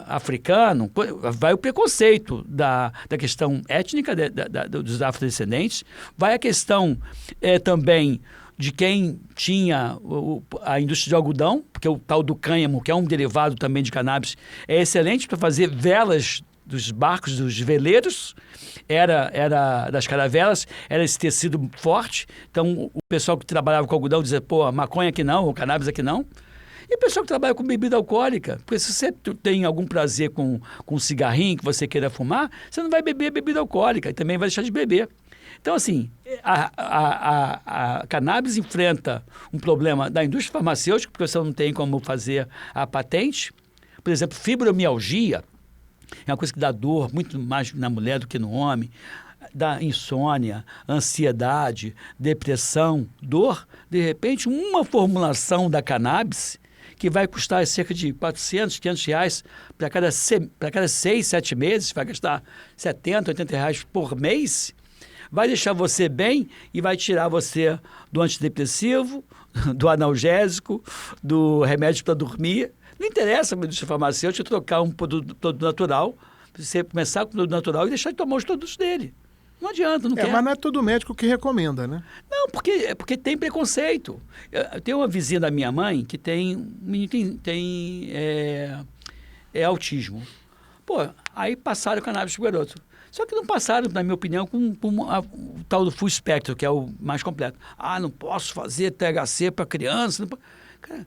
africano. Vai o preconceito da questão étnica dos afrodescendentes. Vai a questão também... de quem tinha a indústria de algodão, porque o tal do cânhamo, que é um derivado também de cannabis, é excelente para fazer velas dos barcos, dos veleiros, era das caravelas, era esse tecido forte. Então, o pessoal que trabalhava com algodão dizia, a maconha aqui não, o cannabis aqui não. E o pessoal que trabalha com bebida alcoólica, porque se você tem algum prazer com um cigarrinho que você queira fumar, você não vai beber bebida alcoólica e também vai deixar de beber. Então, assim, a cannabis enfrenta um problema da indústria farmacêutica, porque você não tem como fazer a patente. Por exemplo, fibromialgia é uma coisa que dá dor muito mais na mulher do que no homem. Dá insônia, ansiedade, depressão, dor. De repente, uma formulação da cannabis, que vai custar cerca de 400, 500 reais para cada 6, 7 meses, vai gastar 70, 80 reais por mês, vai deixar você bem e vai tirar você do antidepressivo, do analgésico, do remédio para dormir. Não interessa a indústria farmacêutica trocar um produto natural, você começar com o produto natural e deixar de tomar os produtos dele. Não adianta, não quer. Mas não é todo médico que recomenda, né? Não, porque tem preconceito. Eu tenho uma vizinha da minha mãe que tem autismo. Pô, aí passaram o cannabis pro garoto. Só que não passaram, na minha opinião, com o tal do full spectrum, que é o mais completo. Não posso fazer THC para criança. Não... Cara,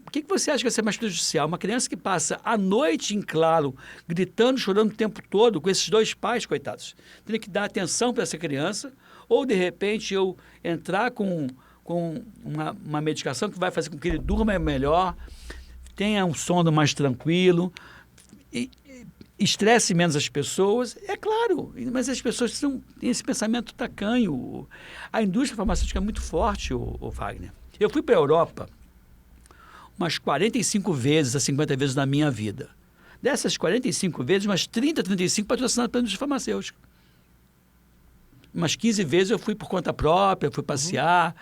o que você acha que vai ser mais prejudicial? Uma criança que passa a noite em claro, gritando, chorando o tempo todo, com esses dois pais, coitados. Tem que dar atenção para essa criança, ou, de repente, eu entrar com uma medicação que vai fazer com que ele durma melhor, tenha um sono mais tranquilo, estresse menos as pessoas. É claro, mas as pessoas têm esse pensamento tacanho. A indústria farmacêutica é muito forte, o Wagner. Eu fui para a Europa umas 45 vezes a 50 vezes na minha vida. Dessas 45 vezes, umas 30, 35 patrocinadas pela indústria farmacêutica. Umas 15 vezes eu fui por conta própria, fui passear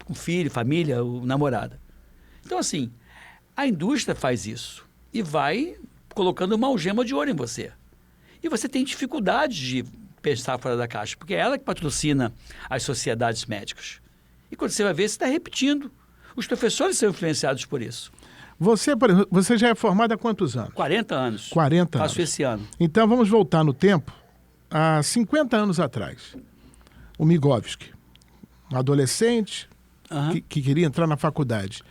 com filho, família, namorada. Então, assim, a indústria faz isso e vai colocando uma algema de ouro em você. E você tem dificuldade de pensar fora da caixa, porque é ela que patrocina as sociedades médicas. E quando você vai ver, você está repetindo. Os professores são influenciados por isso. Você, por exemplo, você já é formado há quantos anos? 40 anos. 40 anos. Faço esse ano. Então, vamos voltar no tempo, há 50 anos atrás. O Migovski, um adolescente que queria entrar na faculdade.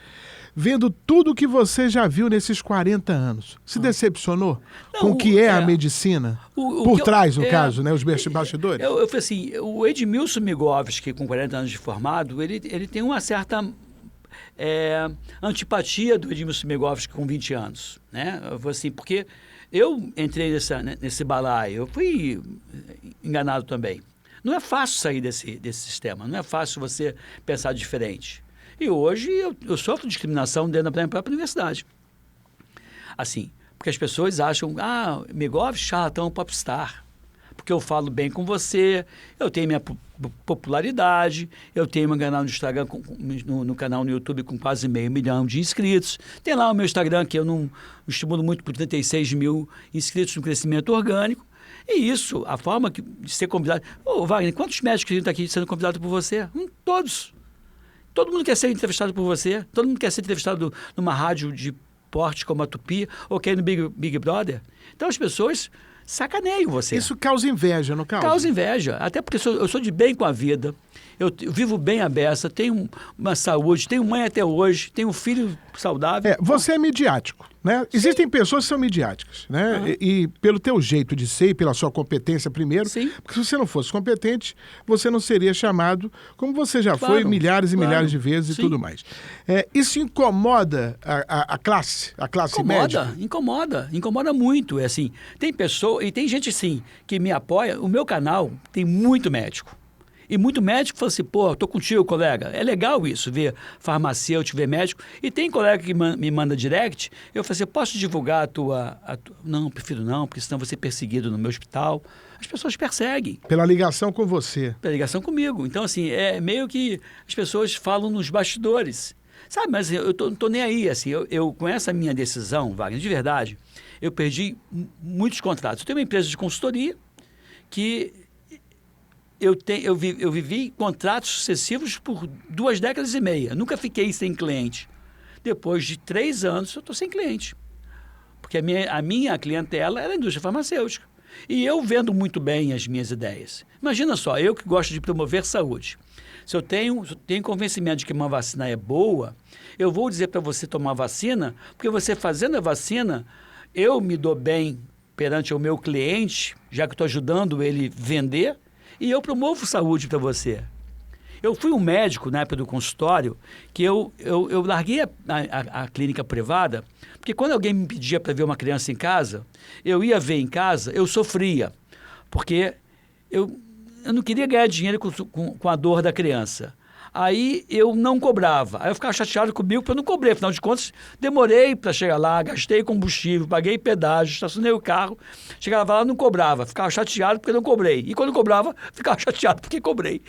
Vendo tudo que você já viu nesses 40 anos, se decepcionou com o que é a medicina? Por trás, no caso, né, os bastidores? Eu falei assim, o Edmilson Migovski, com 40 anos de formado, ele tem uma certa antipatia do Edmilson Migovski com 20 anos. Né? Eu falei assim, porque eu entrei nesse balaio, eu fui enganado também. Não é fácil sair desse sistema, não é fácil você pensar diferente. E hoje eu sofro discriminação dentro da minha própria universidade. Assim, porque as pessoas acham, Migovski, charlatão, popstar. Porque eu falo bem com você, eu tenho minha popularidade, eu tenho meu canal no Instagram, no canal no YouTube com quase 500 mil de inscritos. Tem lá o meu Instagram, que eu não estimulo muito, por 36 mil inscritos no crescimento orgânico. E isso, a forma de ser convidado... Wagner, quantos médicos estão aqui sendo convidados por você? Todos. Todo mundo quer ser entrevistado por você, todo mundo quer ser entrevistado numa rádio de porte como a Tupi, ou quer ir no Big Brother. Então as pessoas sacaneiam você. Isso causa inveja, não causa? Causa inveja, até porque eu sou de bem com a vida, eu vivo bem a beça, tenho uma saúde, tenho mãe até hoje, tenho um filho saudável. Você é midiático, né? Sim. Existem pessoas que são midiáticas, né? E pelo teu jeito de ser e pela sua competência primeiro, sim, porque se você não fosse competente, você não seria chamado, como você já foi milhares e milhares de vezes, sim, e tudo mais. Isso incomoda a classe médica? Incomoda muito. Assim, tem pessoa, e tem gente assim, que me apoia. O meu canal tem muito médico. E muito médico fala assim, tô contigo, colega. É legal isso, ver farmacêutico, ver médico. E tem colega que me manda direct, eu falo assim, posso divulgar a tua... Não, prefiro não, porque senão vou ser perseguido no meu hospital. As pessoas perseguem. Pela ligação com você. Pela ligação comigo. Então, assim, é meio que as pessoas falam nos bastidores. Sabe, mas eu não tô nem aí, assim. Eu com essa minha decisão, Wagner, de verdade, eu perdi muitos contratos. Eu tenho uma empresa de consultoria que... Eu vivi contratos sucessivos por 2 décadas e meia. Nunca fiquei sem cliente. Depois de 3 anos, eu estou sem cliente. Porque a minha clientela era a indústria farmacêutica. E eu vendo muito bem as minhas ideias. Imagina só, eu que gosto de promover saúde. Se eu tenho convencimento de que uma vacina é boa, eu vou dizer para você tomar a vacina, porque você fazendo a vacina, eu me dou bem perante o meu cliente, já que estou ajudando ele vender, E eu promovo saúde para você. Eu fui um médico na época do consultório que eu larguei a clínica privada, porque quando alguém me pedia para ver uma criança em casa, eu ia ver em casa, eu sofria, porque eu não queria ganhar dinheiro com a dor da criança. Aí eu não cobrava. Aí eu ficava chateado comigo porque eu não cobrei. Afinal de contas, demorei para chegar lá, gastei combustível, paguei pedágio, estacionei o carro. Chegava lá, não cobrava. Ficava chateado porque não cobrei. E quando cobrava, ficava chateado porque cobrei.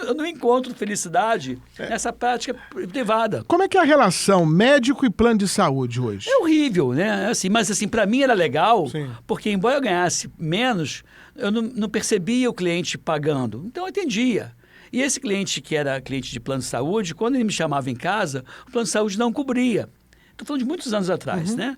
Eu não encontro felicidade nessa prática privada. Como é que é a relação médico e plano de saúde hoje? É horrível, né? Assim, mas assim, para mim era legal, Sim. porque embora eu ganhasse menos, eu não percebia o cliente pagando. Então eu atendia. E esse cliente que era cliente de plano de saúde, quando ele me chamava em casa, o plano de saúde não cobria. Estou falando de muitos anos atrás, né?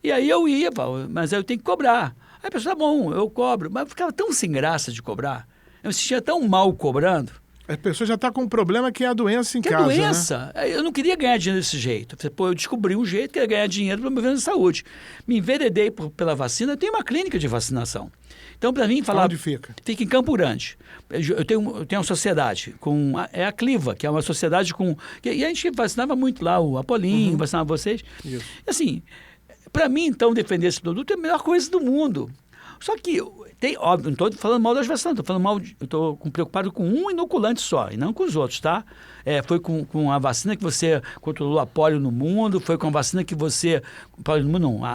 E aí eu ia, mas eu tenho que cobrar. Aí a pessoa, tá bom, eu cobro. Mas eu ficava tão sem graça de cobrar. Eu me sentia tão mal cobrando. A pessoa já está com um problema que é a doença em Que casa, é doença. Né? Eu não queria ganhar dinheiro desse jeito. Eu falei, pô, eu descobri um jeito que era ganhar dinheiro para o meu plano de saúde. Me enveredei pela vacina, eu tenho uma clínica de vacinação. Então, para mim, falar... Onde fica? Fica em Campo Grande. Eu tenho uma sociedade, é a Cliva, que é uma sociedade com... E a gente vacinava muito lá, o Apolinho, vacinava vocês. Isso. Assim, para mim, então, defender esse produto é a melhor coisa do mundo. Só que, óbvio, não estou falando mal das vacinas, estou preocupado com um inoculante só, e não com os outros, tá? Foi com a vacina que você controlou a polio no mundo, foi com a vacina que você,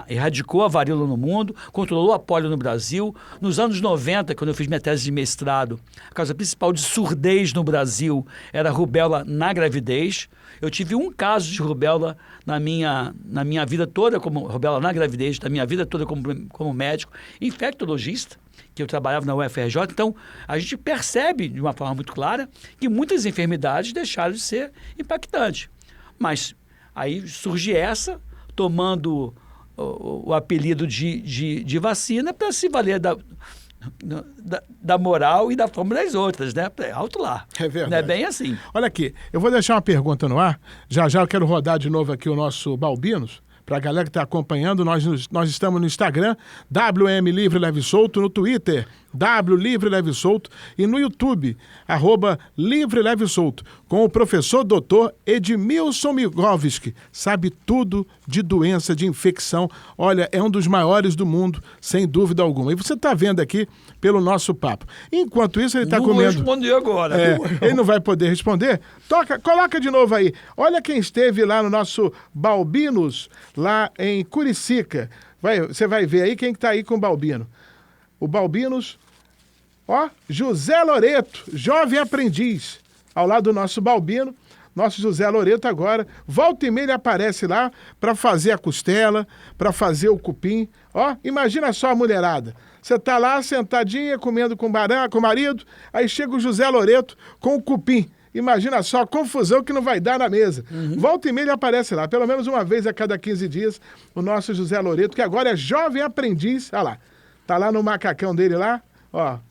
erradicou a varíola no mundo, controlou a polio no Brasil. Nos anos 90, quando eu fiz minha tese de mestrado, a causa principal de surdez no Brasil era a rubéola na gravidez. Eu tive um caso de rubéola na minha vida toda, rubéola na gravidez, da minha vida toda como médico, infectologista, que eu trabalhava na UFRJ. Então, a gente percebe de uma forma muito clara que muitas enfermidades deixaram de ser impactantes. Mas aí surge essa, tomando o apelido de vacina para se valer da moral e da forma das outras, né? Alto lá. É verdade. Não é bem assim. Olha aqui, eu vou deixar uma pergunta no ar. Já eu quero rodar de novo aqui o nosso Balbinos. Para a galera que está acompanhando, nós estamos no Instagram, WM Livre Leve Solto, no Twitter, W Livre Leve Solto, e no YouTube, @Livre Leve Solto, com o professor doutor Edmilson Migovski. Sabe tudo de doença, de infecção. Olha, é um dos maiores do mundo, sem dúvida alguma. E você está vendo aqui pelo nosso papo. Enquanto isso, ele está comendo... Não vou responder agora. Ele não vai poder responder? Coloca de novo aí. Olha quem esteve lá no nosso Balbinos, lá em Curicica. Você vai ver aí quem está aí com o Balbino. O Balbinos, José Loreto, jovem aprendiz, ao lado do nosso Balbino. Nosso José Loreto agora, volta e meia ele aparece lá para fazer a costela, para fazer o cupim. Imagina só a mulherada. Você tá lá sentadinha, comendo com o marido, aí chega o José Loreto com o cupim. Imagina só a confusão que não vai dar na mesa. Volta e meia ele aparece lá, pelo menos uma vez a cada 15 dias, o nosso José Loreto, que agora é jovem aprendiz. Olha lá, tá lá no macacão dele lá,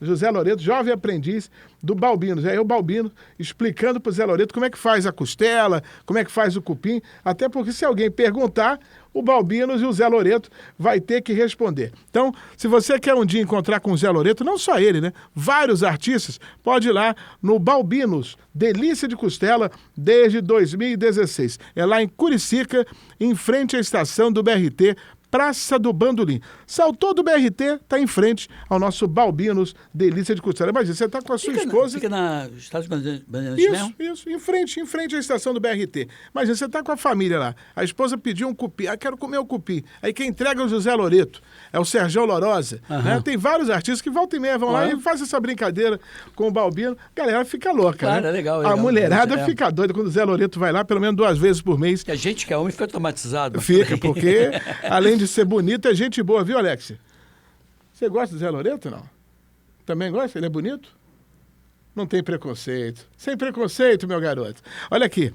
José Loreto, jovem aprendiz do Balbinos. Aí o Balbino explicando pro Zé Loreto como é que faz a costela, como é que faz o cupim, até porque se alguém perguntar, o Balbinos e o Zé Loreto vai ter que responder. Então, se você quer um dia encontrar com o Zé Loreto, não só ele, né? Vários artistas, pode ir lá no Balbinos, Delícia de Costela, desde 2016. É lá em Curicica, em frente à estação do BRT, Praça do Bandolim. Saltou do BRT, está em frente ao nosso Balbinos, Delícia de Costela. Imagina, você está com a sua esposa... Fica na Estação de Bandeirantes mesmo? Isso, em frente à estação do BRT. Imagina, você está com a família lá, a esposa pediu um cupim, quero comer o cupim. Aí quem entrega é o José Loreto, é o Sergião Lorosa, né? Tem vários artistas que volta e meia vão lá e fazem essa brincadeira com o Balbino. A galera fica louca, claro, né? É legal. A mulherada fica doida quando o Zé Loreto vai lá, pelo menos 2 vezes por mês. Que a gente que é homem fica traumatizado. Fica, porque além de ser bonito, é gente boa, viu, Alex? Você gosta do Zé Loreto, não? Também gosta? Ele é bonito? Não tem preconceito. Sem preconceito, meu garoto. Olha aqui.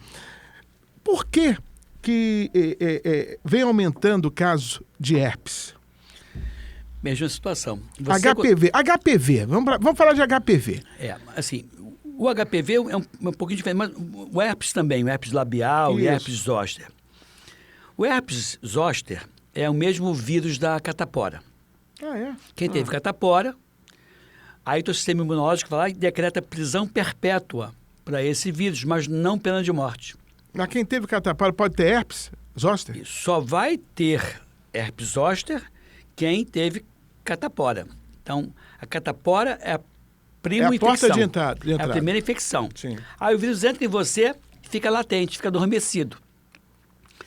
Por que vem aumentando o caso de herpes? Mesma situação. HPV. Vamos falar de HPV. Assim, o HPV é um pouquinho diferente, mas o herpes também, o herpes labial e herpes zoster. O herpes zoster é o mesmo vírus da catapora. É? Quem teve catapora Aí o teu sistema imunológico vai lá e decreta prisão perpétua para esse vírus, mas não pena de morte. Mas quem teve catapora pode ter herpes zoster? E só vai ter herpes zoster quem teve catapora. Então, a catapora é a prima infecção. Porta de entrada. É a primeira infecção. Sim. Aí o vírus entra em você, fica latente, fica adormecido.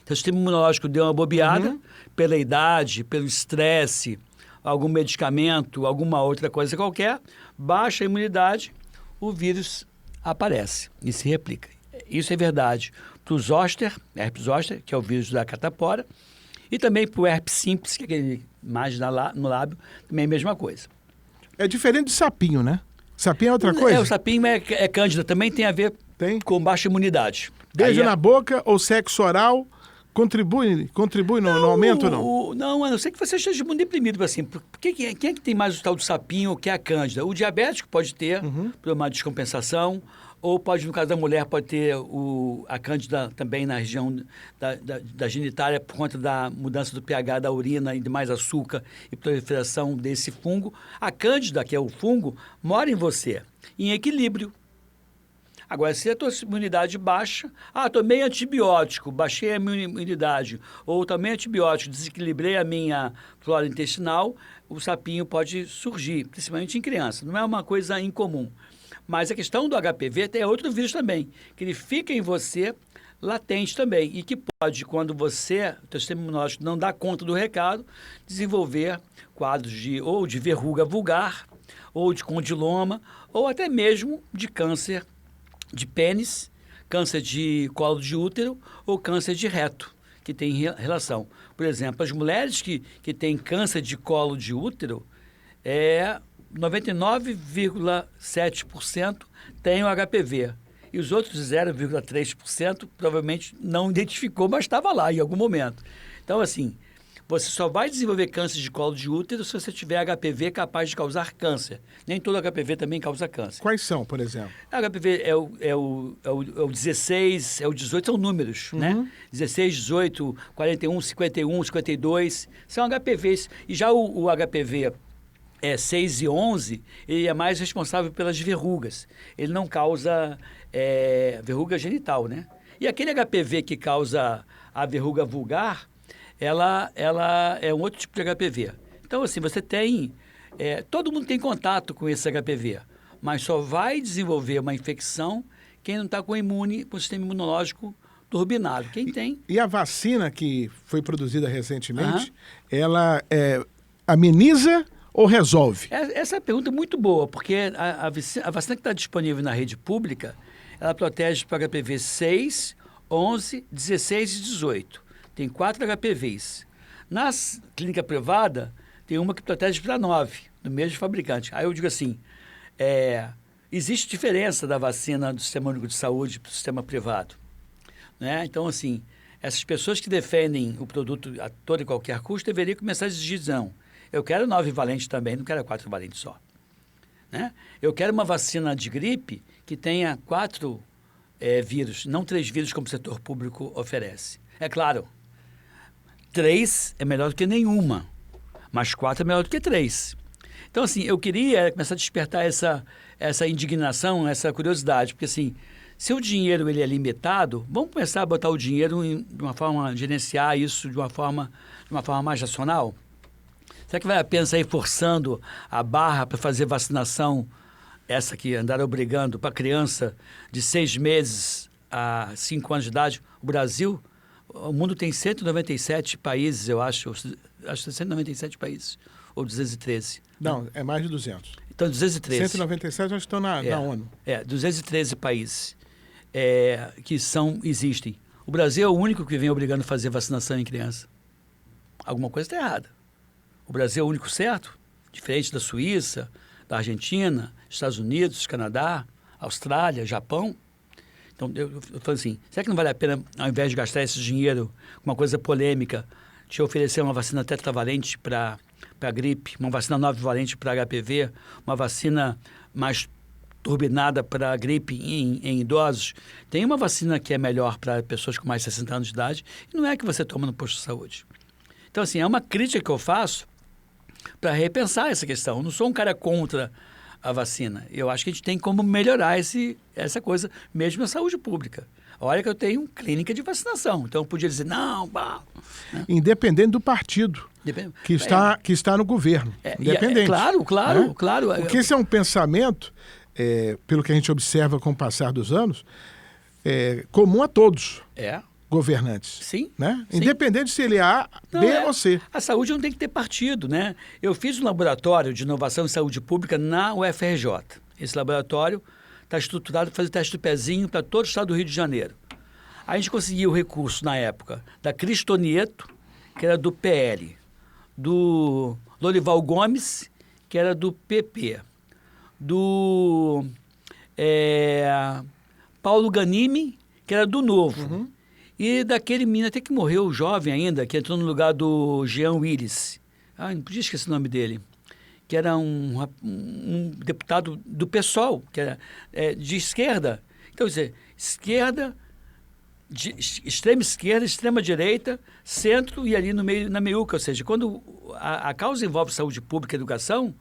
Então, o sistema imunológico deu uma bobeada pela idade, pelo estresse, algum medicamento, alguma outra coisa qualquer, baixa a imunidade, o vírus aparece e se replica. Isso é verdade para o zoster, herpes zoster, que é o vírus da catapora, e também para o herpes simples, que é aquele mais no lábio, também é a mesma coisa. É diferente de sapinho, né? Sapinho é outra coisa? O sapinho é cândida, também tem a ver com baixa imunidade. Beijo na boca ou sexo oral contribui no aumento ou não? Não, a não ser que você esteja muito deprimido, assim, quem é que tem mais o tal do sapinho que é a cândida? O diabético pode ter, por uma descompensação, ou pode, no caso da mulher, pode ter a cândida também na região da genitália por conta da mudança do pH da urina e de mais açúcar e proliferação desse fungo. A cândida, que é o fungo, mora em você, em equilíbrio. Agora, se a tua imunidade baixa, tomei antibiótico, baixei a minha imunidade, ou tomei antibiótico, desequilibrei a minha flora intestinal, o sapinho pode surgir, principalmente em criança. Não é uma coisa incomum. Mas a questão do HPV é outro vírus também, que ele fica em você latente também e que pode, quando o teu sistema imunológico não dá conta do recado, desenvolver quadros ou de verruga vulgar, ou de condiloma, ou até mesmo de câncer de pênis, câncer de colo de útero ou câncer de reto, que tem relação. Por exemplo, as mulheres que têm câncer de colo de útero, 99,7% têm o HPV. E os outros 0,3% provavelmente não identificou, mas estava lá em algum momento. Então, assim, você só vai desenvolver câncer de colo de útero se você tiver HPV capaz de causar câncer. Nem todo HPV também causa câncer. Quais são, por exemplo? HPV é o 16, é o 18, são números, né? 16, 18, 41, 51, 52, são HPVs. E já o HPV 6 e 11, ele é mais responsável pelas verrugas. Ele não causa verruga genital, né? E aquele HPV que causa a verruga vulgar, ela é um outro tipo de HPV. Então, assim, você tem... todo mundo tem contato com esse HPV, mas só vai desenvolver uma infecção quem não está com o sistema imunológico turbinado. Quem tem... E a vacina que foi produzida recentemente, ela ameniza ou resolve? Essa é uma pergunta muito boa, porque a vacina que está disponível na rede pública, ela protege para HPV 6, 11, 16 e 18. Tem 4 HPVs. Na clínica privada, tem uma que protege para 9, do mesmo fabricante. Aí eu digo assim, existe diferença da vacina do Sistema Único de Saúde para o sistema privado. Né? Então, assim, essas pessoas que defendem o produto a todo e qualquer custo deveriam começar a exigir, não. Eu quero 9 valentes também, não quero 4 valentes só. Né? Eu quero uma vacina de gripe que tenha 4 vírus, não 3 vírus como o setor público oferece. É claro, 3 é melhor do que nenhuma, mas 4 é melhor do que 3. Então, assim, eu queria começar a despertar essa indignação, essa curiosidade, porque, assim, se o dinheiro ele é limitado, vamos começar a botar o dinheiro de uma forma, gerenciar isso de uma forma mais racional? Será que vale a pena sair forçando a barra para fazer vacinação, essa que andaram obrigando para criança de 6 meses a 5 anos de idade? O mundo tem 197 países, eu acho que 197 países, ou 213. Não, é mais de 200. Então, 213. 197 já estão na ONU. 213 países que existem. O Brasil é o único que vem obrigando a fazer vacinação em criança. Alguma coisa está errada. O Brasil é o único certo, diferente da Suíça, da Argentina, Estados Unidos, Canadá, Austrália, Japão. Então, eu falo assim, será que não vale a pena, ao invés de gastar esse dinheiro com uma coisa polêmica, te oferecer uma vacina tetravalente para gripe, uma vacina 9-valente para HPV, uma vacina mais turbinada para gripe em idosos? Tem uma vacina que é melhor para pessoas com mais de 60 anos de idade e não é a que você toma no posto de saúde. Então, assim, é uma crítica que eu faço para repensar essa questão. Eu não sou um cara contra a vacina. Eu acho que a gente tem como melhorar essa coisa, mesmo na saúde pública. Olha que eu tenho clínica de vacinação, então eu podia dizer, não, pá. Né? Independente do partido que está no governo. Independente. Claro. Porque esse é um pensamento, pelo que a gente observa com o passar dos anos, comum a todos. Governantes. Sim. Né? Sim. Independente se ele é A, B ou C. A saúde não tem que ter partido, né? Eu fiz um laboratório de inovação em saúde pública na UFRJ. Esse laboratório está estruturado para fazer teste do pezinho para todo o estado do Rio de Janeiro. A gente conseguiu o recurso, na época, da Cristonieto, que era do PL, do Lorival Gomes, que era do PP, do Paulo Ganimi, que era do Novo. Uhum. E daquele menino até que morreu, jovem ainda, que entrou no lugar do Jean Willis. Não podia esquecer o nome dele. Que era um deputado do PSOL, que era de esquerda. Então, quer dizer, extrema esquerda, extrema direita, centro e ali no meio, na meiuca. Ou seja, quando a causa envolve saúde pública e educação,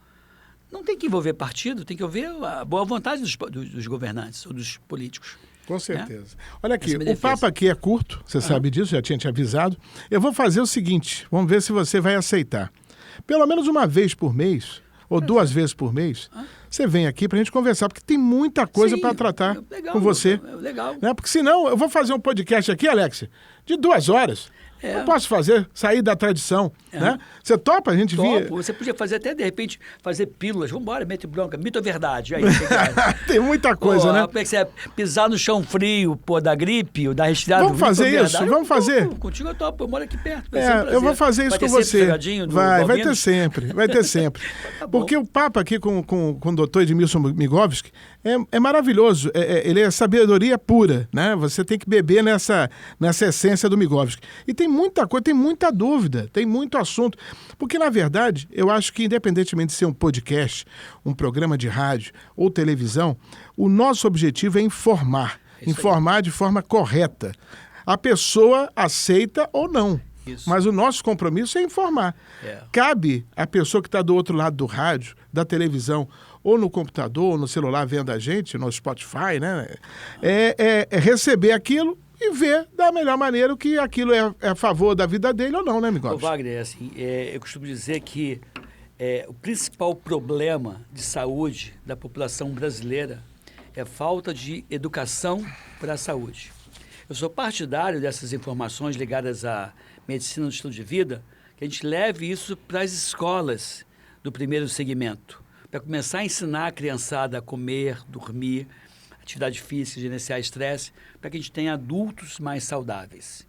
não tem que envolver partido, tem que envolver a boa vontade dos governantes ou dos políticos. Com certeza. Olha aqui, o papo aqui é curto, você sabe disso, já tinha te avisado. Eu vou fazer o seguinte, vamos ver se você vai aceitar. Pelo menos uma vez por mês, ou 2 vezes por mês, você vem aqui pra gente conversar, porque tem muita coisa para tratar com você. Legal. Né? Porque senão, eu vou fazer um podcast aqui, Alex, de 2 horas. Não posso sair da tradição, né? Você topa a gente vir? Você podia fazer até, de repente, fazer pílulas. Vamos embora, mete bronca, mito ou verdade? Aí, tem muita coisa, né? Como é que você pisar no chão frio, da gripe, ou da resfriada? Vamos fazer isso, vamos fazer. Contigo eu topo, eu moro aqui perto. Eu vou fazer isso com você. Vai ter sempre. Tá. Porque o papo aqui com o doutor Edmilson Migovski é maravilhoso. Ele é sabedoria pura, né? Você tem que beber nessa essência do Migovski. E tem muita coisa, tem muita dúvida, tem muito assunto. Porque, na verdade, eu acho que, independentemente de ser um podcast, um programa de rádio ou televisão, o nosso objetivo é informar. Informar de forma correta. A pessoa aceita ou não. Isso. Mas o nosso compromisso é informar. Cabe à pessoa que está do outro lado do rádio, da televisão, ou no computador, ou no celular, vendo a gente, no Spotify, né? Receber aquilo e ver da melhor maneira o que aquilo é a favor da vida dele ou não, né, amigo? Wagner, assim, eu costumo dizer que o principal problema de saúde da população brasileira é falta de educação para a saúde. Eu sou partidário dessas informações ligadas à medicina do estilo de vida, que a gente leve isso para as escolas do primeiro segmento, para começar a ensinar a criançada a comer, dormir, atividade física, gerenciar estresse, para que a gente tenha adultos mais saudáveis.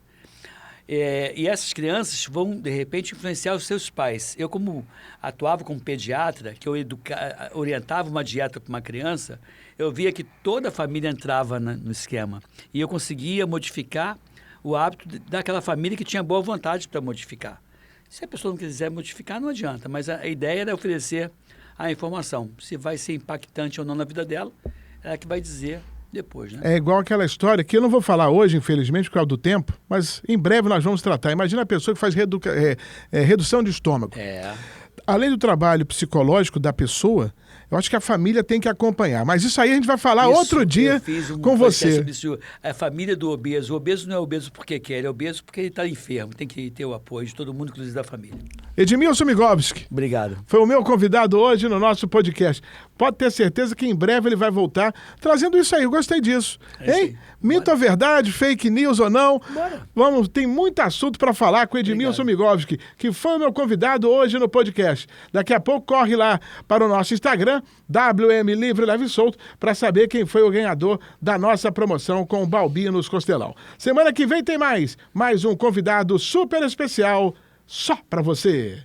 E essas crianças vão, de repente, influenciar os seus pais. Eu, como atuava como pediatra, que eu orientava uma dieta para uma criança, eu via que toda a família entrava no esquema. E eu conseguia modificar o hábito daquela família que tinha boa vontade para modificar. Se a pessoa não quiser modificar, não adianta. Mas a ideia era oferecer a informação. Se vai ser impactante ou não na vida dela, ela que vai dizer depois, né? É igual aquela história que eu não vou falar hoje, infelizmente, por causa do tempo, mas em breve nós vamos tratar. Imagina a pessoa que faz redução de estômago. Além do trabalho psicológico da pessoa, eu acho que a família tem que acompanhar. Mas isso aí a gente vai falar outro dia com você. A família do obeso. O obeso não é obeso porque quer, ele é obeso porque ele está enfermo. Tem que ter o apoio de todo mundo, inclusive da família. Edmilson Migovski. Obrigado. Foi o meu convidado hoje no nosso podcast. Pode ter certeza que em breve ele vai voltar trazendo isso aí. Eu gostei disso. Hein? Mito ou verdade, fake news ou não? Bora. Tem muito assunto para falar com Edmilson Migovski, que foi o meu convidado hoje no podcast. Daqui a pouco corre lá para o nosso Instagram, WM Livre Leve e Solto, para saber quem foi o ganhador da nossa promoção com o Balbinos Costelão. Semana que vem tem mais um convidado super especial só para você.